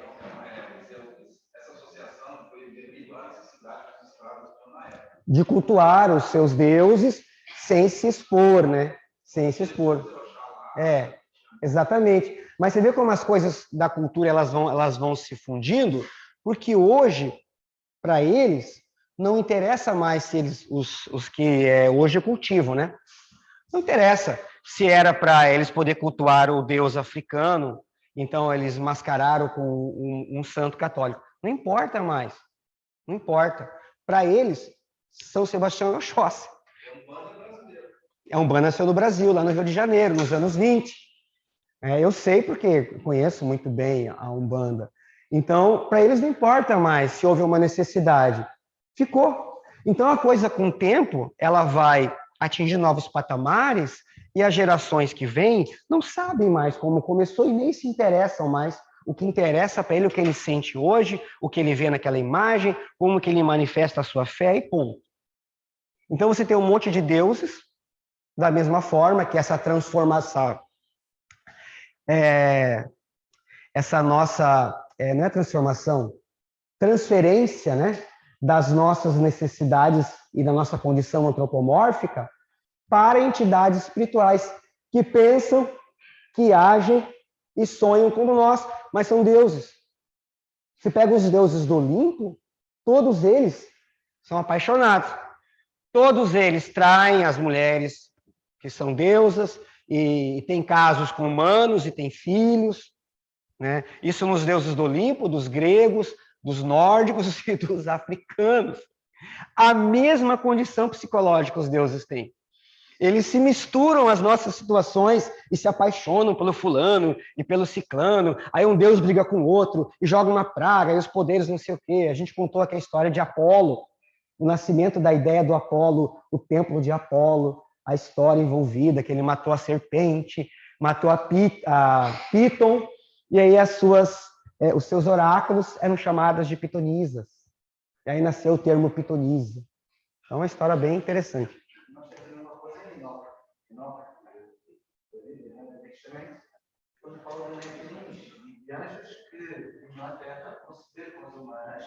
essa associação foi devido à necessidade dos escravos na época. De cultuar os seus deuses sem se expor, né? Sem se expor. Exatamente. Mas você vê como as coisas da cultura elas vão se fundindo, porque hoje, para eles, não interessa mais se eles, os que hoje cultivam, né? Não interessa se era para eles poder cultuar o deus africano, então eles mascararam com um santo católico. Não importa mais. Não importa. Para eles, São Sebastião é Oxóssi. É um banda nasceu no Brasil, lá no Rio de Janeiro, nos anos 20. Eu sei porque conheço muito bem a Umbanda. Então, para eles não importa mais se houve uma necessidade. Ficou. Então, a coisa, com o tempo, ela vai atingir novos patamares e as gerações que vêm não sabem mais como começou e nem se interessam mais. O que interessa para ele, o que ele sente hoje, o que ele vê naquela imagem, como que ele manifesta a sua fé e ponto. Então, você tem um monte de deuses, da mesma forma que essa transformação, essa nossa, não é transformação, transferência, né, das nossas necessidades e da nossa condição antropomórfica para entidades espirituais que pensam, que agem e sonham como nós, mas são deuses. Você pega os deuses do Olimpo, todos eles são apaixonados. Todos eles traem as mulheres que são deusas, e tem casos com humanos, e tem filhos. Né? Isso nos deuses do Olimpo, dos gregos, dos nórdicos e dos africanos. A mesma condição psicológica os deuses têm. Eles se misturam às nossas situações e se apaixonam pelo fulano e pelo ciclano. Aí um deus briga com o outro e joga uma praga e os poderes não sei o quê. A gente contou aqui a história de Apolo, o nascimento da ideia do Apolo, o templo de Apolo, a história envolvida, que ele matou a serpente, matou a Piton, e aí os seus oráculos eram chamados de pitonisas. E aí nasceu o termo pitonisa. Então é uma história bem interessante. Quando fala de leitões e anjos que na Terra conceberam com as humanas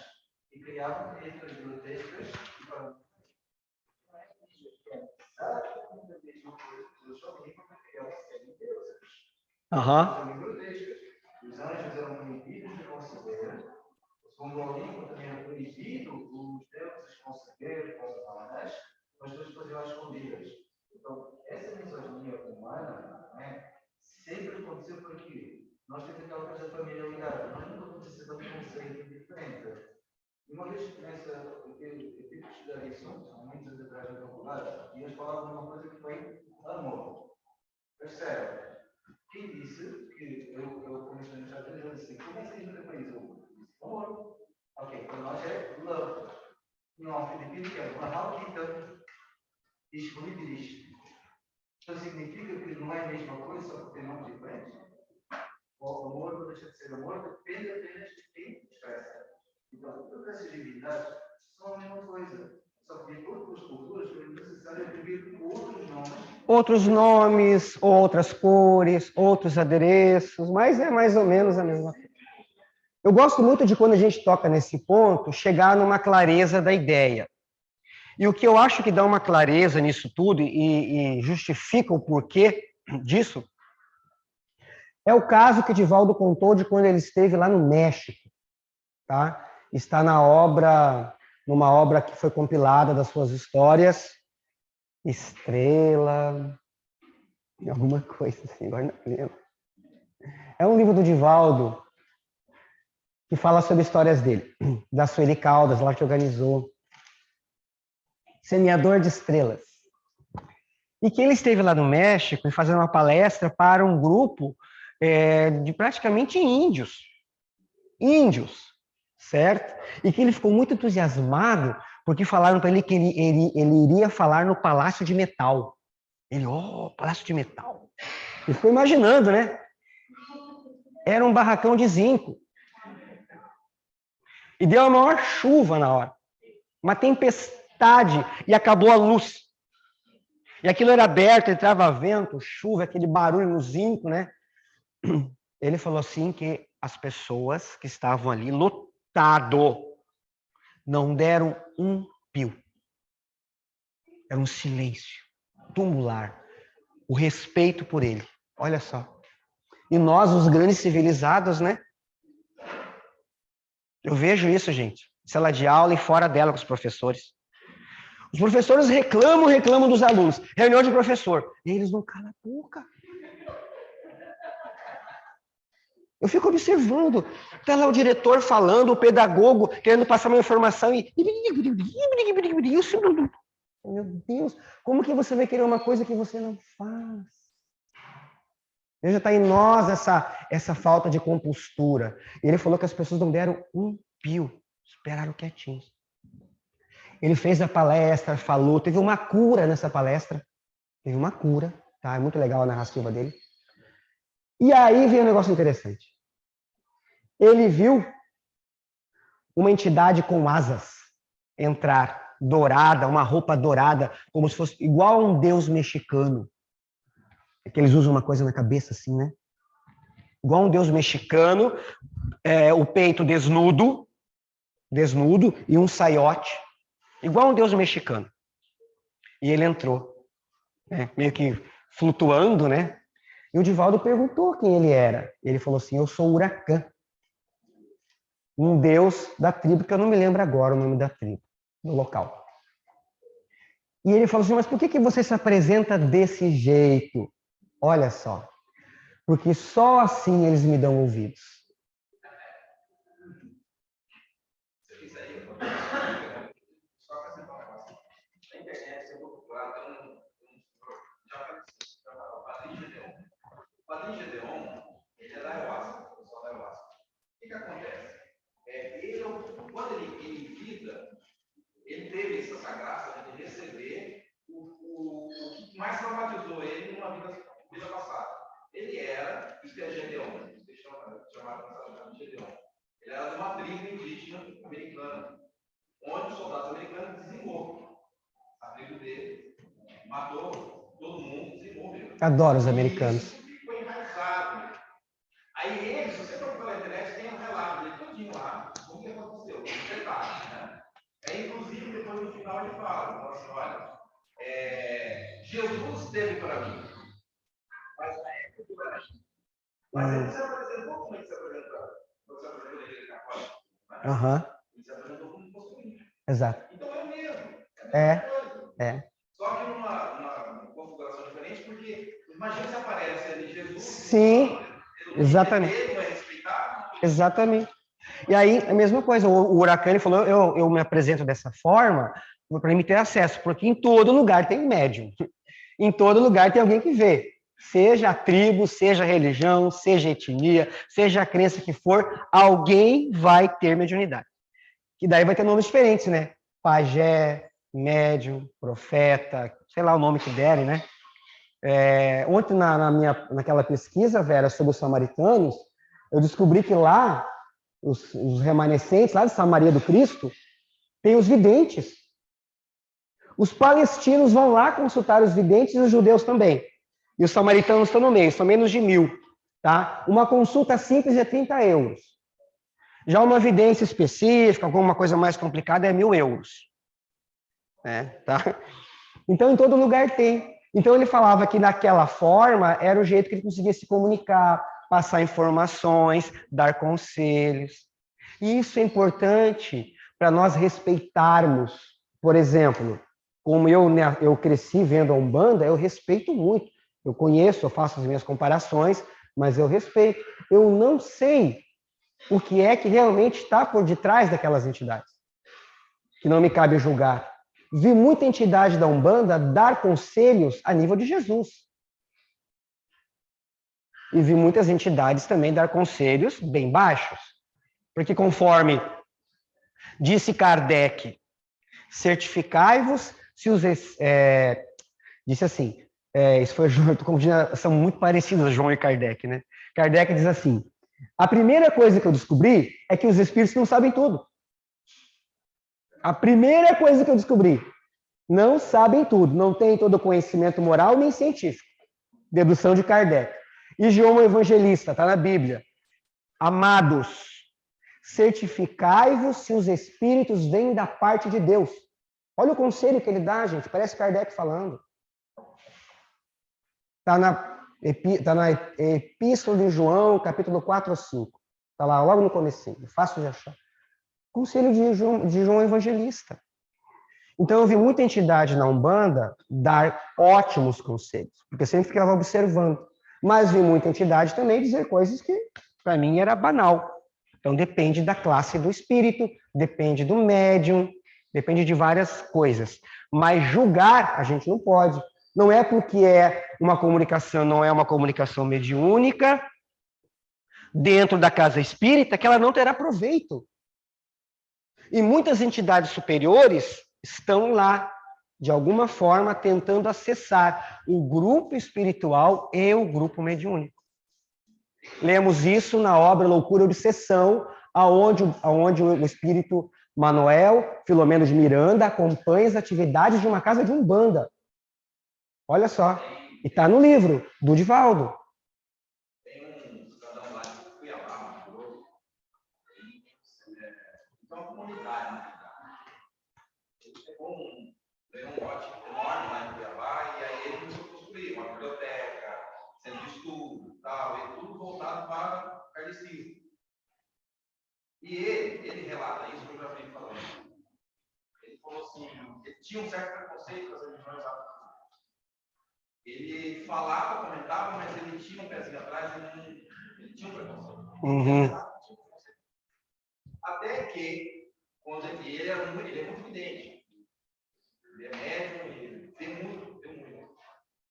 e criavam letras grotescas e para Aham. São grotescas. Os anjos eram proibidos de conceber. Segundo o Olimpo, também era proibido os deuses conceber com humanas, mas eles faziam às escondidas. Então, essa misoginia humana, né, sempre aconteceu por aqui. Nós temos aquela coisa da familiaridade. Nós nunca aconteceu um conceito diferente. E uma vez que começa, eu tive que estudar isso, há muitos anos atrás na faculdade, e eles falavam de uma coisa que foi amor. Percebe? Quem disse que eu comecei nos Estados Unidos, eu disse, como é que se diz no teu país? Eu disse, amor. Ok, para nós é love. Não, filipino que é Mahalkita Ishvulidirish. Então significa que não é a mesma coisa, só porque tem nomes diferentes. O amor não deixa de ser amor, depende apenas de quem expressa. Então, todas essas divindades são a mesma coisa. Só que de outras culturas foi necessário atribuir outros nomes, outras cores, outros adereços, mas é mais ou menos a mesma coisa. Eu gosto muito de quando a gente toca nesse ponto, chegar numa clareza da ideia. E o que eu acho que dá uma clareza nisso tudo e justifica o porquê disso é o caso que o Divaldo contou de quando ele esteve lá no México, tá? Está numa obra que foi compilada das suas histórias, Estrela, alguma coisa assim, agora não lembro. É um livro do Divaldo que fala sobre histórias dele, da Sueli Caldas, lá que organizou Semeador de Estrelas. E que ele esteve lá no México e fazendo uma palestra para um grupo de praticamente índios, certo? E que ele ficou muito entusiasmado porque falaram para ele que ele iria falar no Palácio de Metal. Ele, Palácio de Metal. Ele ficou imaginando, né? Era um barracão de zinco. E deu a maior chuva na hora. Uma tempestade e acabou a luz. E aquilo era aberto, entrava vento, chuva, aquele barulho no zinco, né? Ele falou assim que as pessoas que estavam ali, lotado, não deram um pio. Era um silêncio tumular. O respeito por ele. Olha só. E nós, os grandes civilizados, né? Eu vejo isso, gente. Sala de aula e fora dela com os professores. Os professores reclamam dos alunos. Reunião de professor. E eles não calam a boca. Eu fico observando. Está lá o diretor falando, o pedagogo querendo passar uma informação e... Meu Deus, como que você vai querer uma coisa que você não faz? Já está em nós essa falta de compostura. E ele falou que as pessoas não deram um pio, esperaram quietinhos. Ele fez a palestra, falou, teve uma cura nessa palestra. Teve uma cura, tá? É muito legal a narrativa dele. E aí vem um negócio interessante. Ele viu uma entidade com asas entrar, dourada, uma roupa dourada, como se fosse igual a um deus mexicano. É que eles usam uma coisa na cabeça assim, né? Igual a um deus mexicano, o peito desnudo, e um saiote, igual a um deus mexicano. E ele entrou, né? Meio que flutuando, né? E o Divaldo perguntou quem ele era. Ele falou assim, eu sou Huracan, um deus da tribo, que eu não me lembro agora o nome da tribo, do local. E ele falou assim, mas por que você se apresenta desse jeito? Olha só, porque só assim eles me dão ouvidos. Isso aí, só acrescentar um negócio. Na internet, você procurar, o Padrinho Gedeon. O Padrinho Gedeon, ele é da Ayahuasca, o pessoal da Ayahuasca. O que acontece? Quando ele em vida, ele teve essa graça de receber o que mais traumatizou ele numa vida passada. Ele era, isso é Gedeon, chamaram de Gedeon. Ele era de uma tribo indígena americana, onde os soldados americanos dizimou a tribo dele, matou todo mundo, dizimou mesmo. Adoro os americanos. Isso ficou enraizado. Aí ele, se você for pela internet, tem um relato dele todinho lá, o que aconteceu, os detalhes, né? Inclusive, depois no final ele fala assim, olha, Jesus teve para mim, mas na época Mas ele se apresentou como ele se apresentou. Você apresentou a igreja católica, né? Aham. Ele se apresentou como fosse um índio. Exato. Então é o mesmo. É. Só que numa configuração diferente, porque imagina se aparece ali Jesus. Sim, exatamente. Ele não é respeitado. Exatamente. E aí, a mesma coisa, o Huracán falou, eu me apresento dessa forma para me ter acesso, porque em todo lugar tem um médium. Em todo lugar tem alguém que vê. Seja a tribo, seja a religião, seja a etnia, seja a crença que for, alguém vai ter mediunidade. Que daí vai ter nomes diferentes, né? Pajé, médium, profeta, sei lá o nome que derem, né? Ontem, naquela pesquisa, Vera, sobre os samaritanos, eu descobri que lá, os remanescentes, lá de Samaria do Cristo, tem os videntes. Os palestinos vão lá consultar os videntes e os judeus também. E os samaritanos estão no meio, são menos de 1.000. Tá? Uma consulta simples é 30 euros. Já uma vidência específica, alguma coisa mais complicada, é 1.000 euros. Tá? Então, em todo lugar tem. Então, ele falava que daquela forma era o jeito que ele conseguia se comunicar, passar informações, dar conselhos. E isso é importante para nós respeitarmos. Por exemplo, como eu cresci vendo a Umbanda, eu respeito muito. Eu conheço, eu faço as minhas comparações, mas eu respeito. Eu não sei o que é que realmente está por detrás daquelas entidades, que não me cabe julgar. Vi muita entidade da Umbanda dar conselhos a nível de Jesus. E vi muitas entidades também dar conselhos bem baixos. Porque conforme disse Kardec, certificai-vos se os... disse assim, isso foi são muito parecidos João e Kardec, né? Kardec diz assim, a primeira coisa que eu descobri é que os espíritos não sabem tudo. A primeira coisa que eu descobri, não sabem tudo, não têm todo o conhecimento moral nem científico. Dedução de Kardec. E João Evangelista, está na Bíblia. Amados, certificai-vos se os espíritos vêm da parte de Deus. Olha o conselho que ele dá, gente, parece Kardec falando. Está na Epístola de João, capítulo 4 ou 5. Está lá, logo no comecinho, fácil de achar. Conselho de João Evangelista. Então, eu vi muita entidade na Umbanda dar ótimos conselhos, porque eu sempre ficava observando. Mas vi muita entidade também dizer coisas que, para mim, era banal. Então, depende da classe do espírito, depende do médium, depende de várias coisas. Mas julgar, a gente não pode. Não é porque não é uma comunicação mediúnica, dentro da casa espírita, que ela não terá proveito. E muitas entidades superiores estão lá, de alguma forma, tentando acessar o grupo espiritual e o grupo mediúnico. Lemos isso na obra Loucura e Obsessão, aonde o espírito Manuel Filomeno de Miranda acompanha as atividades de uma casa de Umbanda. Olha só. E está no livro do Divaldo. Tem um cidadão lá de Cuiabá, Mato Grosso, uma comunidade, né? Ele pegou um lote enorme lá em Cuiabá e aí ele começou a construir uma biblioteca, centro de estudo, tal, e tudo voltado para o kardecismo. E ele relata isso que eu já vi falando. Ele falou assim, ele tinha um certo preconceito com as religiões lá. Ele falava, comentava, mas ele tinha um pezinho atrás, ele tinha um preconceito. Uhum. Até que, quando ele é muito evidente. Ele é médium, ele vê muito.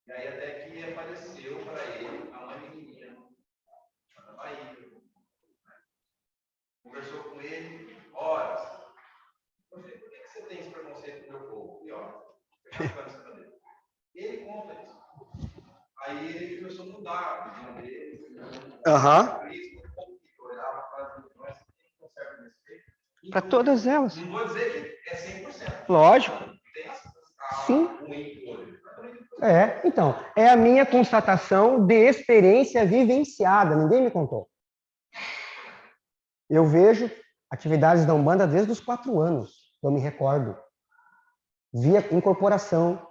E aí até que apareceu para ele a mãe menininha, da Bahia. Conversou com ele horas. Eu falei, por que você tem esse preconceito com o meu povo? E ó, ele conta isso. Aí ele começou a mudar a visão dele. Para todas elas. Não vou dizer que é 100%. Lógico. Tem Sim. Então, é a minha constatação de experiência vivenciada, ninguém me contou. Eu vejo atividades da Umbanda desde os 4 anos, eu me recordo. Via incorporação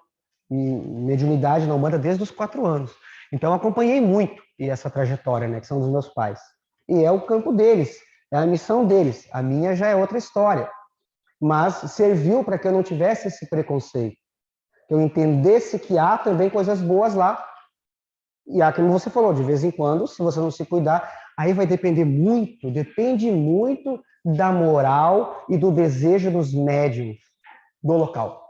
e mediunidade na Umbanda desde os 4 anos. Então, eu acompanhei muito essa trajetória, né, que são dos meus pais. E é o campo deles, é a missão deles. A minha já é outra história. Mas serviu para que eu não tivesse esse preconceito. Que eu entendesse que há também coisas boas lá. E há, como você falou, de vez em quando, se você não se cuidar, aí vai depende muito da moral e do desejo dos médiuns do local.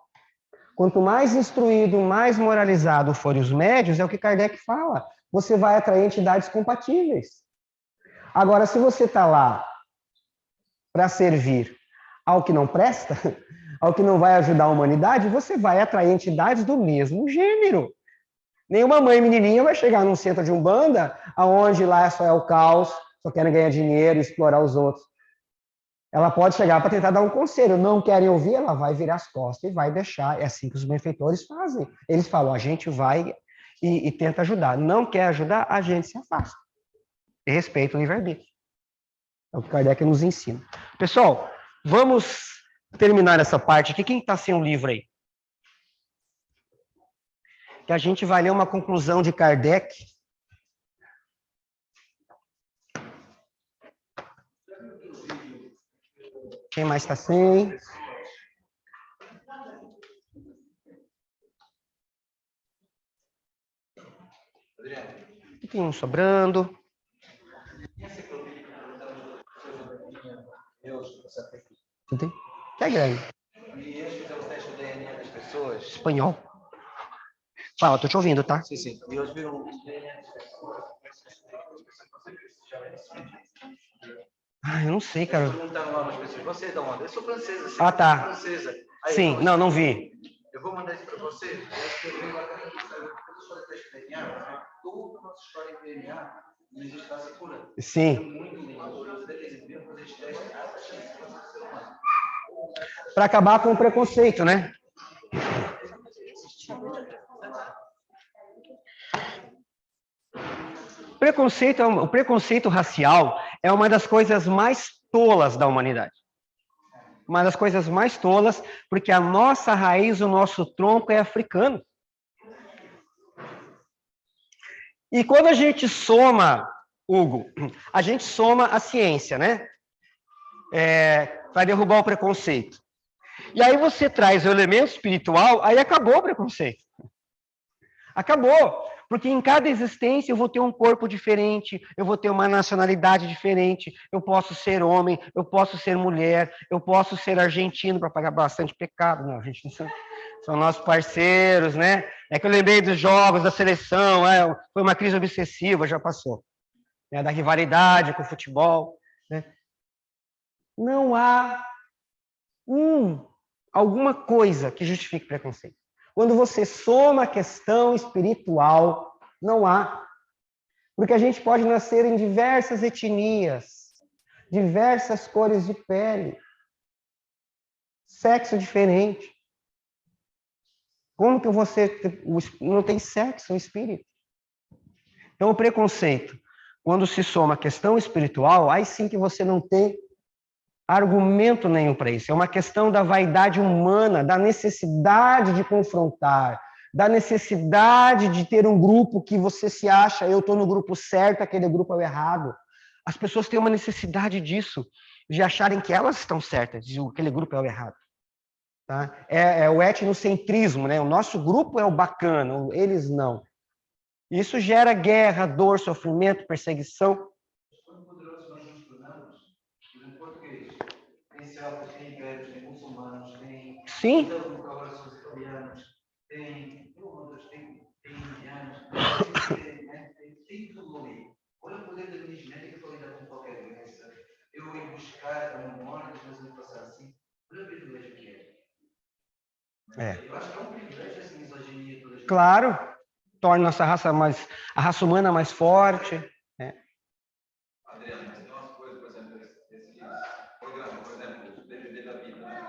Quanto mais instruído, mais moralizado forem os médiuns, é o que Kardec fala, você vai atrair entidades compatíveis. Agora, se você está lá para servir ao que não presta, ao que não vai ajudar a humanidade, você vai atrair entidades do mesmo gênero. Nenhuma mãe menininha vai chegar num centro de umbanda, aonde lá só é o caos, só querem ganhar dinheiro e explorar os outros. Ela pode chegar para tentar dar um conselho, não querem ouvir, ela vai virar as costas e vai deixar. É assim que os benfeitores fazem. Eles falam, a gente vai e tenta ajudar. Não quer ajudar, a gente se afasta. E respeita o livre-arbítrio. É o que Kardec nos ensina. Pessoal, vamos terminar essa parte aqui. Quem está sem um livro aí? Que a gente vai ler uma conclusão de Kardec. Quem mais está sem? Tem um sobrando. Que é grande. E eles fizeram o teste do DNA das pessoas. Espanhol. Fala, tô te ouvindo, tá? Sim, sim. E eles viram o DNA das pessoas. Ah, eu não sei, cara. Eles perguntaram lá umas pessoas, você é de onde? Eu sou francesa. Sim, Ah, tá. Francesa. Aí, Sim, não vi. Eu vou mandar isso para você. Eu escrevi lá que a história do teste de DNA, toda a nossa história de DNA, não existe essa cura. É Sim. muito lindo. Eles deviam fazer esse teste para ser humano. Para acabar com o preconceito, né? O preconceito racial é uma das coisas mais tolas da humanidade. Uma das coisas mais tolas, porque a nossa raiz, o nosso tronco é africano. E quando a gente soma, Hugo, a gente soma a ciência, né? Para derrubar o preconceito. E aí você traz o elemento espiritual, aí acabou o preconceito. Acabou. Porque em cada existência eu vou ter um corpo diferente, eu vou ter uma nacionalidade diferente, eu posso ser homem, eu posso ser mulher, eu posso ser argentino para pagar bastante pecado. Não, argentinos são nossos parceiros, né? É que eu lembrei dos jogos, da seleção, foi uma crise obsessiva, já passou. Da rivalidade com o futebol. Né? Não há alguma coisa que justifique preconceito. Quando você soma a questão espiritual, não há. Porque a gente pode nascer em diversas etnias, diversas cores de pele, sexo diferente. Como que você não tem sexo no espírito? Então, o preconceito, quando se soma a questão espiritual, aí sim que você não tem argumento nenhum para isso. É uma questão da vaidade humana, da necessidade de confrontar, da necessidade de ter um grupo que você se acha, eu estou no grupo certo, aquele grupo é o errado. As pessoas têm uma necessidade disso, de acharem que elas estão certas, de aquele grupo é o errado. Tá? É o etnocentrismo, né? O nosso grupo é o bacana, eles não. Isso gera guerra, dor, sofrimento, perseguição. Tem celtas, tem ibéricos, tem muçulmanos, tem colaborações italianos, tem indianos, tem tudo ali. Olha o poder da minha genética para lidar com qualquer doença. Eu ir buscar a memória das meus antepassados assim, olha o privilégio que é. Eu acho que é um privilégio essa misoginia toda. Claro, torna a raça humana mais forte. Adriano, mas tem umas coisas, por exemplo, esse programa, por exemplo, o DVD da vida, né?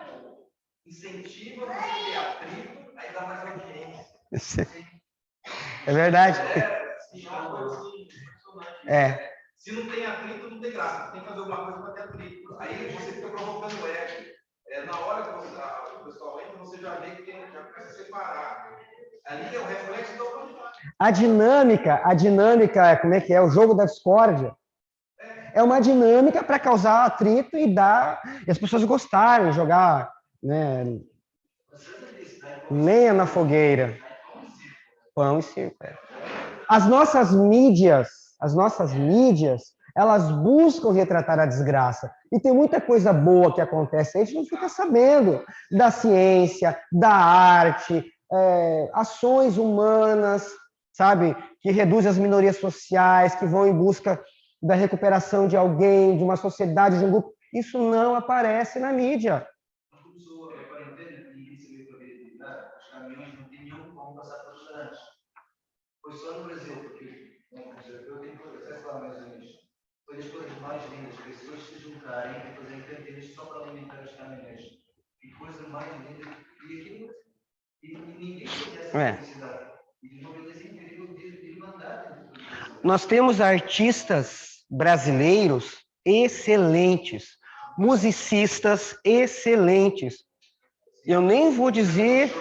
Incentiva você a ter atrito, aí dá mais audiência. É verdade. Se não tem atrito, não tem graça. Tem que fazer alguma coisa para ter atrito. Aí você fica provocando o ego. Na hora que o pessoal entra, você já vê que já começa a separar. Ali é o reflexo da humanidade. A dinâmica, como é que é? O jogo da discórdia. É uma dinâmica para causar atrito e as pessoas gostarem, jogar, né, lenha na fogueira. Pão e circo. As nossas mídias, elas buscam retratar a desgraça. E tem muita coisa boa que acontece, a gente não fica sabendo da ciência, da arte, ações humanas, sabe, que reduzem as minorias sociais, que vão em busca da recuperação de alguém, de uma sociedade, de um grupo. Isso não aparece na mídia. Começou a quarentena e disse a probabilidade, os caminhões não tinham como passar pelos restaurantes. Foi só no Brasil, porque eu tenho acesso lá mais ou menos. Foi das coisas mais lindas, que as pessoas se juntarem e fazerem cantinas só para alimentar os caminhões. Que coisa mais linda. E ninguém fazia essa publicidade. E uma beleza incrível de irmandade. Nós temos artistas brasileiros excelentes, musicistas excelentes. Eu nem vou dizer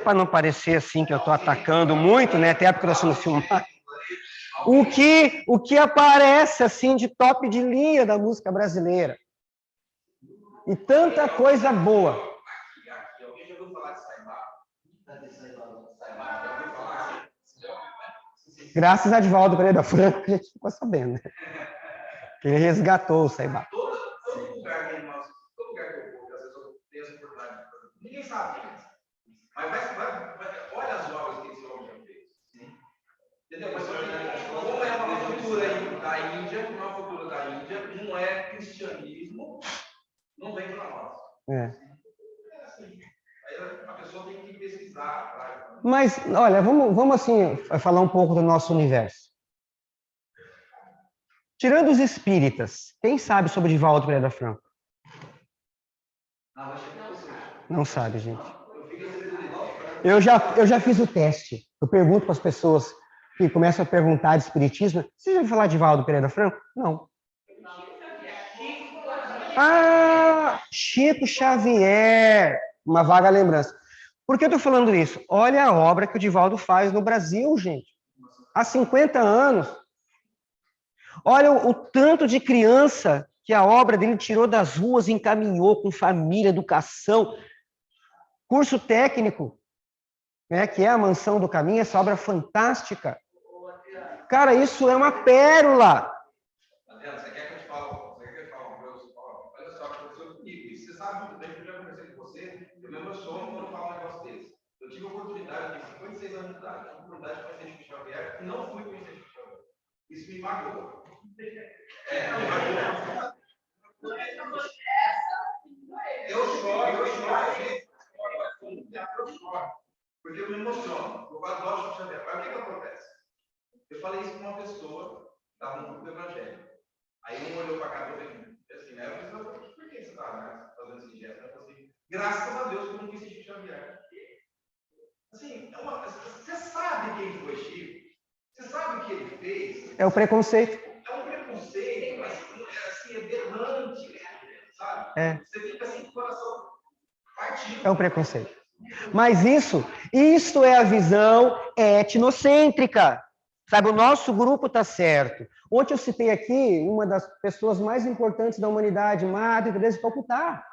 para não parecer assim que eu estou atacando muito, né? Até porque nós estamos filmando. O que aparece assim de top de linha da música brasileira. E tanta coisa boa. Alguém já ouviu falar de Saibá? Graças a Divaldo Pereira Franco, a gente ficou sabendo, né? Que ele resgatou o Saibá. Todo lugar que eu vou, às vezes eu tenho essa oportunidade. Ninguém sabe quem é. Mas olha as obras que esse homem já fez. Entendeu? Mas como é uma cultura da Índia, não é cristianismo, não vem para nós. É assim. Aí a pessoa tem que pesquisar. Mas, olha, vamos assim, falar um pouco do nosso universo. Tirando os espíritas, quem sabe sobre Divaldo Pereira Franco? Não sabe, gente. Eu já fiz o teste. Eu pergunto para as pessoas que começam a perguntar de espiritismo, você já ouviu falar de Divaldo Pereira Franco? Não. Ah, Chico Xavier. Uma vaga lembrança. Por que eu estou falando isso? Olha a obra que o Divaldo faz no Brasil, gente. Há 50 anos. Olha o tanto de criança que a obra dele tirou das ruas e encaminhou com família, educação, curso técnico, né, que é a Mansão do Caminho, essa obra fantástica. Cara, isso é uma pérola. Adriano, você quer que eu te fale uma coisa? Olha só, aconteceu comigo. E você sabe muito bem que eu já conversei com você, eu me emociono quando eu falo um negócio desse. Eu tive a oportunidade, de 56 anos de idade, a oportunidade de conhecer Chico Xavier, e não fui conhecer Chico Xavier. Isso me magoou. Me magoou. Eu choro. Porque eu me emociono. Eu adoro Chico Xavier. Mas o que acontece? Eu falei isso com uma pessoa que estava no grupo do Evangelho. Aí um olhou para a cara e falou assim, né? Eu falei, por que você está fazendo esse gesto? Eu falei assim, graças a Deus que eu não quis Chico Xavier. Assim, você sabe quem foi Chico? Você sabe o que ele fez? É o preconceito. É um preconceito, mas assim, é berrante, sabe? Você fica assim com o coração partido. É um preconceito. Mas isso é a visão etnocêntrica. Sabe, o nosso grupo está certo. Ontem eu citei aqui uma das pessoas mais importantes da humanidade, Madre Teresa de Calcutá.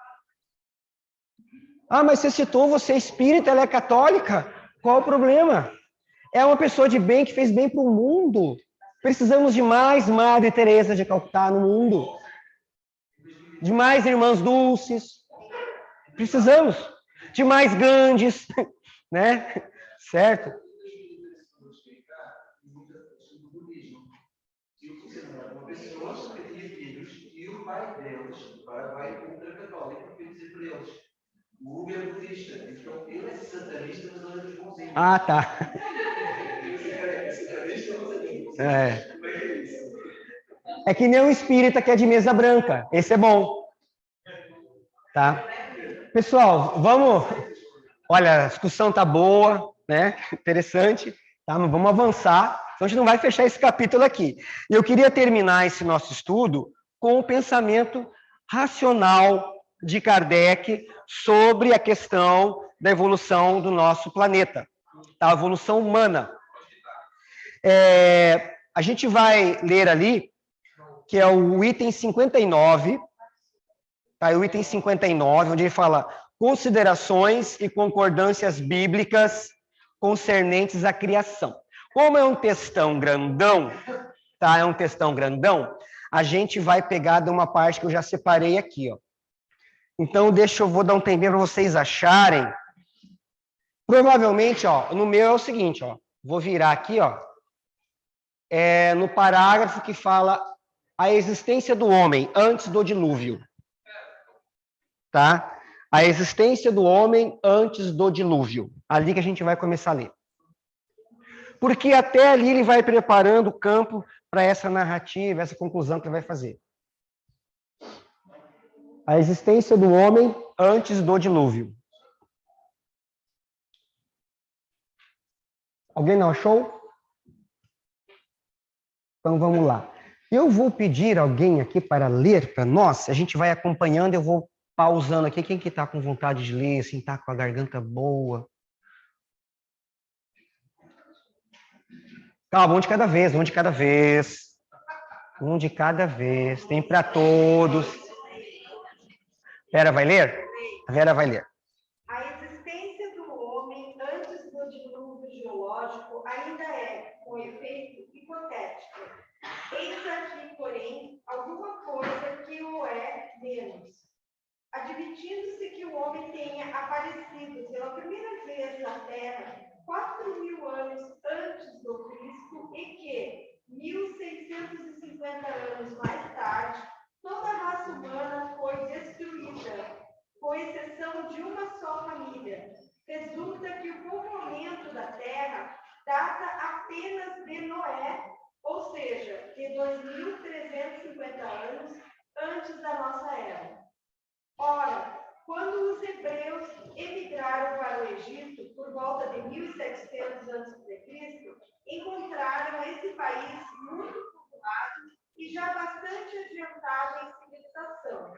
Ah, mas você citou, você é espírita, ela é católica? Qual o problema? É uma pessoa de bem que fez bem para o mundo. Precisamos de mais Madre Teresa de Calcutá no mundo. De mais irmãs Dulces. Precisamos. De mais Gandhis, né? Certo? Pessoas que tinham filhos e o pai deles, o pai ultracatólico, foi dizer para eles: o Hugo é budista, então ele é satanista, mas ele é dos bonzinhos. Ah, tá. É que nem um espírita que é de mesa branca. Esse é bom. Tá? Pessoal, vamos... Olha, a discussão tá boa, né? Interessante. Tá? Mas vamos avançar. Então, a gente não vai fechar esse capítulo aqui. E eu queria terminar esse nosso estudo com o pensamento racional de Kardec sobre a questão da evolução do nosso planeta. Tá? A evolução humana. A gente vai ler ali, que é o item 59, tá? O item 59, onde ele fala considerações e concordâncias bíblicas concernentes à criação. Como é um textão grandão, tá? É um textão grandão, a gente vai pegar de uma parte que eu já separei aqui, ó. Então, vou dar um tempinho para vocês acharem. Provavelmente, ó, no meu é o seguinte, ó. Vou virar aqui, ó. No parágrafo que fala a existência do homem antes do dilúvio. Tá? A existência do homem antes do dilúvio. Ali que a gente vai começar a ler. Porque até ali ele vai preparando o campo para essa narrativa, essa conclusão que ele vai fazer. A existência do homem antes do dilúvio. Alguém não achou? Então vamos lá. Eu vou pedir alguém aqui para ler para nós. A gente vai acompanhando, eu vou pausando aqui. Quem que está com vontade de ler, assim, está com a garganta boa? Calma, um de cada vez, um de cada vez. Um de cada vez. Tem para todos. Vera vai ler? A Vera vai ler. A existência do homem antes do dilúvio geológico ainda é, com efeito, hipotética. Eis aqui, porém, alguma coisa que o é menos. Admitindo-se que o homem tenha aparecido pela primeira vez na Terra 4.000 anos antes do Cristo e que, 1.650 anos mais tarde, toda a raça humana foi destruída, com exceção de uma só família. Resulta que o povoamento da Terra data apenas de Noé, ou seja, de 2.350 anos antes da nossa era. Ora, quando os hebreus emigraram para o Egito por volta de 1.700 a.C., encontraram esse país muito povoado e já bastante adiantado em civilização.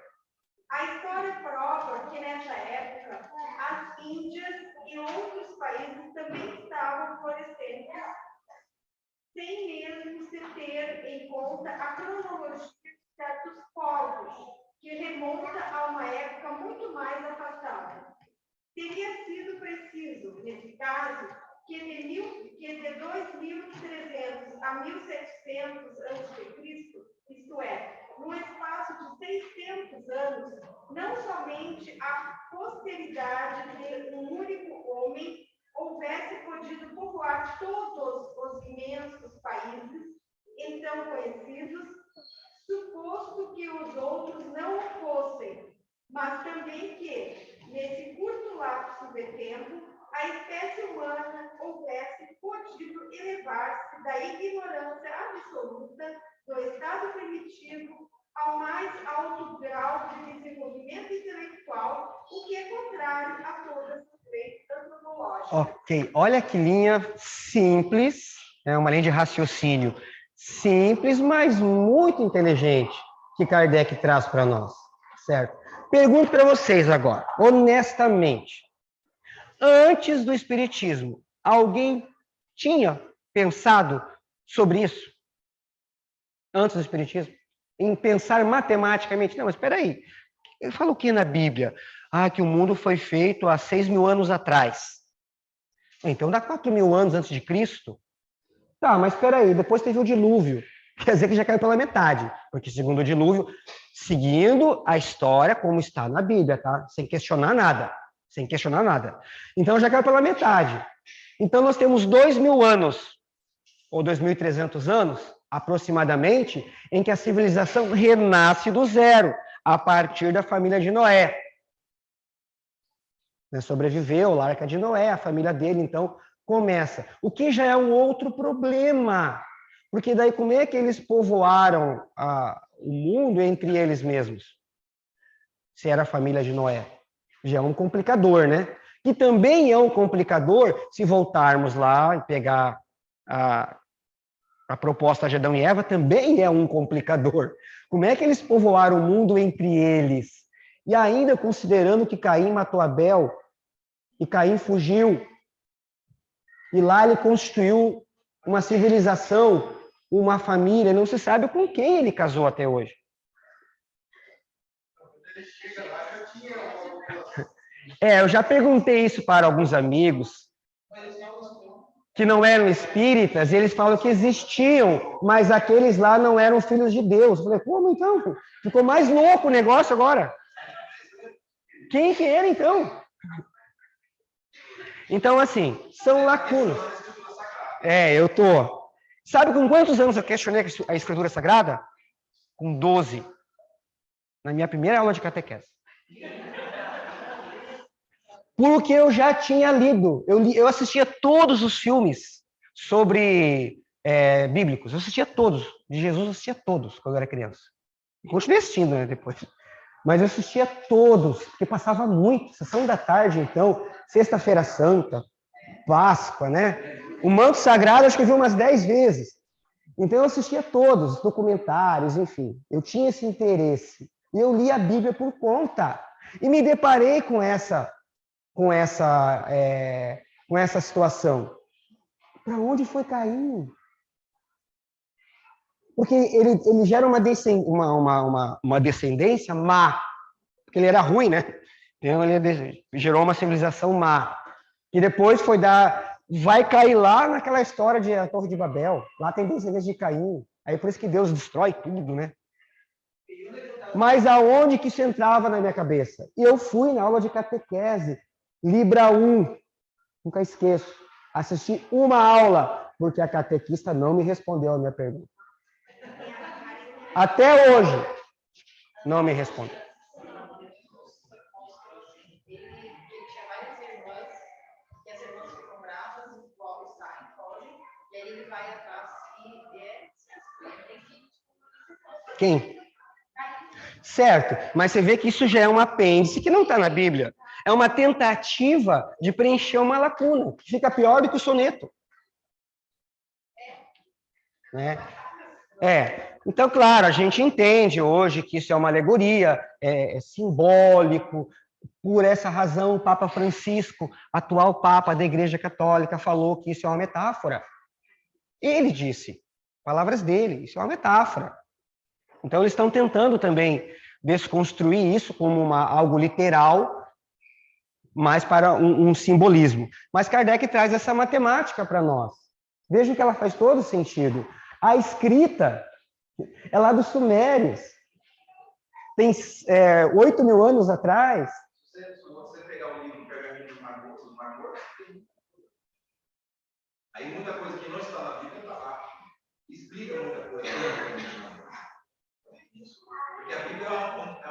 A história prova que, nessa época, as Índias e outros países também estavam florescentes, sem mesmo se ter em conta a cronologia de certos povos, que remonta a uma época muito mais afastada. Teria sido preciso, nesse caso, que de 2.300 a 1.700 a.C., isto é, no espaço de 600 anos, não somente a posteridade de um único homem houvesse podido povoar todos os imensos países então conhecidos, suposto que os outros não o fossem, mas também que, nesse curto lapso de tempo, a espécie humana houvesse podido elevar-se da ignorância absoluta do estado primitivo ao mais alto grau de desenvolvimento intelectual, o que é contrário a todas as leis antropológicas. Ok, olha que linha simples, é uma linha de raciocínio simples, mas muito inteligente que Kardec traz para nós, certo? Pergunto para vocês agora, honestamente, antes do Espiritismo, alguém tinha pensado sobre isso? Antes do Espiritismo? Em pensar matematicamente? Não, mas espera aí, ele fala o que na Bíblia? Ah, que o mundo foi feito há 6.000 anos atrás. Então dá 4.000 anos antes de Cristo? Tá, mas espera aí, depois teve o dilúvio. Quer dizer que já caiu pela metade. Porque segundo o dilúvio, seguindo a história como está na Bíblia, tá? Sem questionar nada. Sem questionar nada. Então já caiu pela metade. Então nós temos 2.000 anos, ou 2.300 anos, aproximadamente, em que a civilização renasce do zero, a partir da família de Noé. Sobreviveu a Arca de Noé, a família dele, então, começa. O que já é um outro problema. Porque daí como é que eles povoaram o mundo entre eles mesmos? Se era a família de Noé. Já é um complicador, né? Que também é um complicador se voltarmos lá e pegar a proposta de Adão e Eva, também é um complicador. Como é que eles povoaram o mundo entre eles? E ainda considerando que Caim matou Abel e Caim fugiu. E lá ele constituiu uma civilização, uma família, não se sabe com quem ele casou até hoje. Eu já perguntei isso para alguns amigos que não eram espíritas, e eles falam que existiam, mas aqueles lá não eram filhos de Deus. Eu falei, como então? Ficou mais louco o negócio agora. Quem que era então? Então, assim, são lacunas. Eu tô. Sabe com quantos anos eu questionei a Escritura Sagrada? Com 12. Na minha primeira aula de catequese. Porque eu já tinha lido. Eu assistia todos os filmes sobre bíblicos. Eu assistia todos. De Jesus eu assistia todos quando eu era criança. Continuei assistindo, né, depois. Mas eu assistia todos, porque passava muito. Sessão da tarde, então, Sexta-feira Santa, Páscoa, né? O Manto Sagrado acho que eu vi umas 10 vezes. Então eu assistia todos, os documentários, enfim. Eu tinha esse interesse. E eu li a Bíblia por conta. E me deparei com essa situação. Para onde foi Caim? Porque ele gera uma descendência má. Porque ele era ruim, né? Então ele gerou uma civilização má. E depois vai cair lá naquela história de a Torre de Babel. Lá tem descendência de Caim. Aí por isso que Deus destrói tudo, né? Mas aonde que isso entrava na minha cabeça? E eu fui na aula de catequese, Libra 1, nunca esqueço. Assisti uma aula, porque a catequista não me respondeu a minha pergunta. Até hoje, não me respondeu. Ele tinha várias irmãs, e as irmãs ficam bravas, e o Paulo sai, foge, e aí ele vai atrás e tem que... Quem? Certo, mas você vê que isso já é um apêndice que não está na Bíblia. É uma tentativa de preencher uma lacuna, que fica pior do que o soneto. Né? Então, claro, a gente entende hoje que isso é uma alegoria, é simbólico. Por essa razão, o Papa Francisco, atual Papa da Igreja Católica, falou que isso é uma metáfora. Ele disse, palavras dele, isso é uma metáfora. Então, eles estão tentando também desconstruir isso como algo literal, mais para um simbolismo. Mas Kardec traz essa matemática para nós. Vejam que ela faz todo sentido. A escrita é lá dos Sumérios. Tem 8.000 anos atrás. Se você pegar o livro Pergaminho dos Mar Mortos, aí muita coisa que não está na Bíblia está lá. Explica muita coisa. Porque a Bíblia é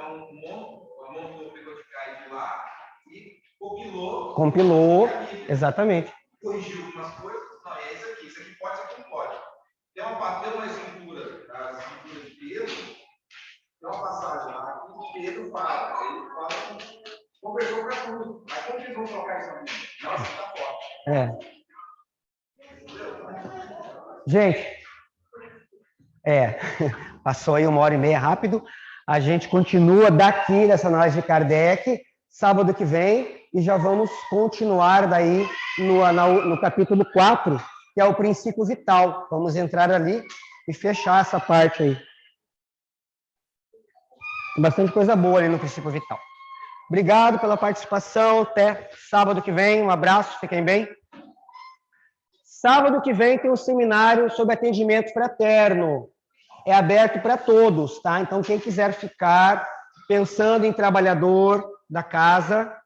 um monte de cai de lá e compilou, exatamente. Corrigiu algumas coisas, não, é isso aqui pode, isso aqui não pode. Tem uma escritura, a escritura de Pedro, tem uma passagem lá que Pedro fala, conversou para tudo, mas como eles vão colocar isso na Bíblia? Nossa, está forte. Gente, passou aí 1h30 rápido. A gente continua daqui nessa análise de Kardec, sábado que vem, e já vamos continuar daí no capítulo 4, que é o princípio vital. Vamos entrar ali e fechar essa parte aí. Bastante coisa boa ali no princípio vital. Obrigado pela participação. Até sábado que vem. Um abraço. Fiquem bem. Sábado que vem tem um seminário sobre atendimento fraterno. É aberto para todos, tá? Então, quem quiser ficar pensando em trabalhador da casa,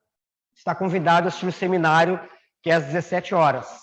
está convidado a assistir o seminário, que é às 17 horas.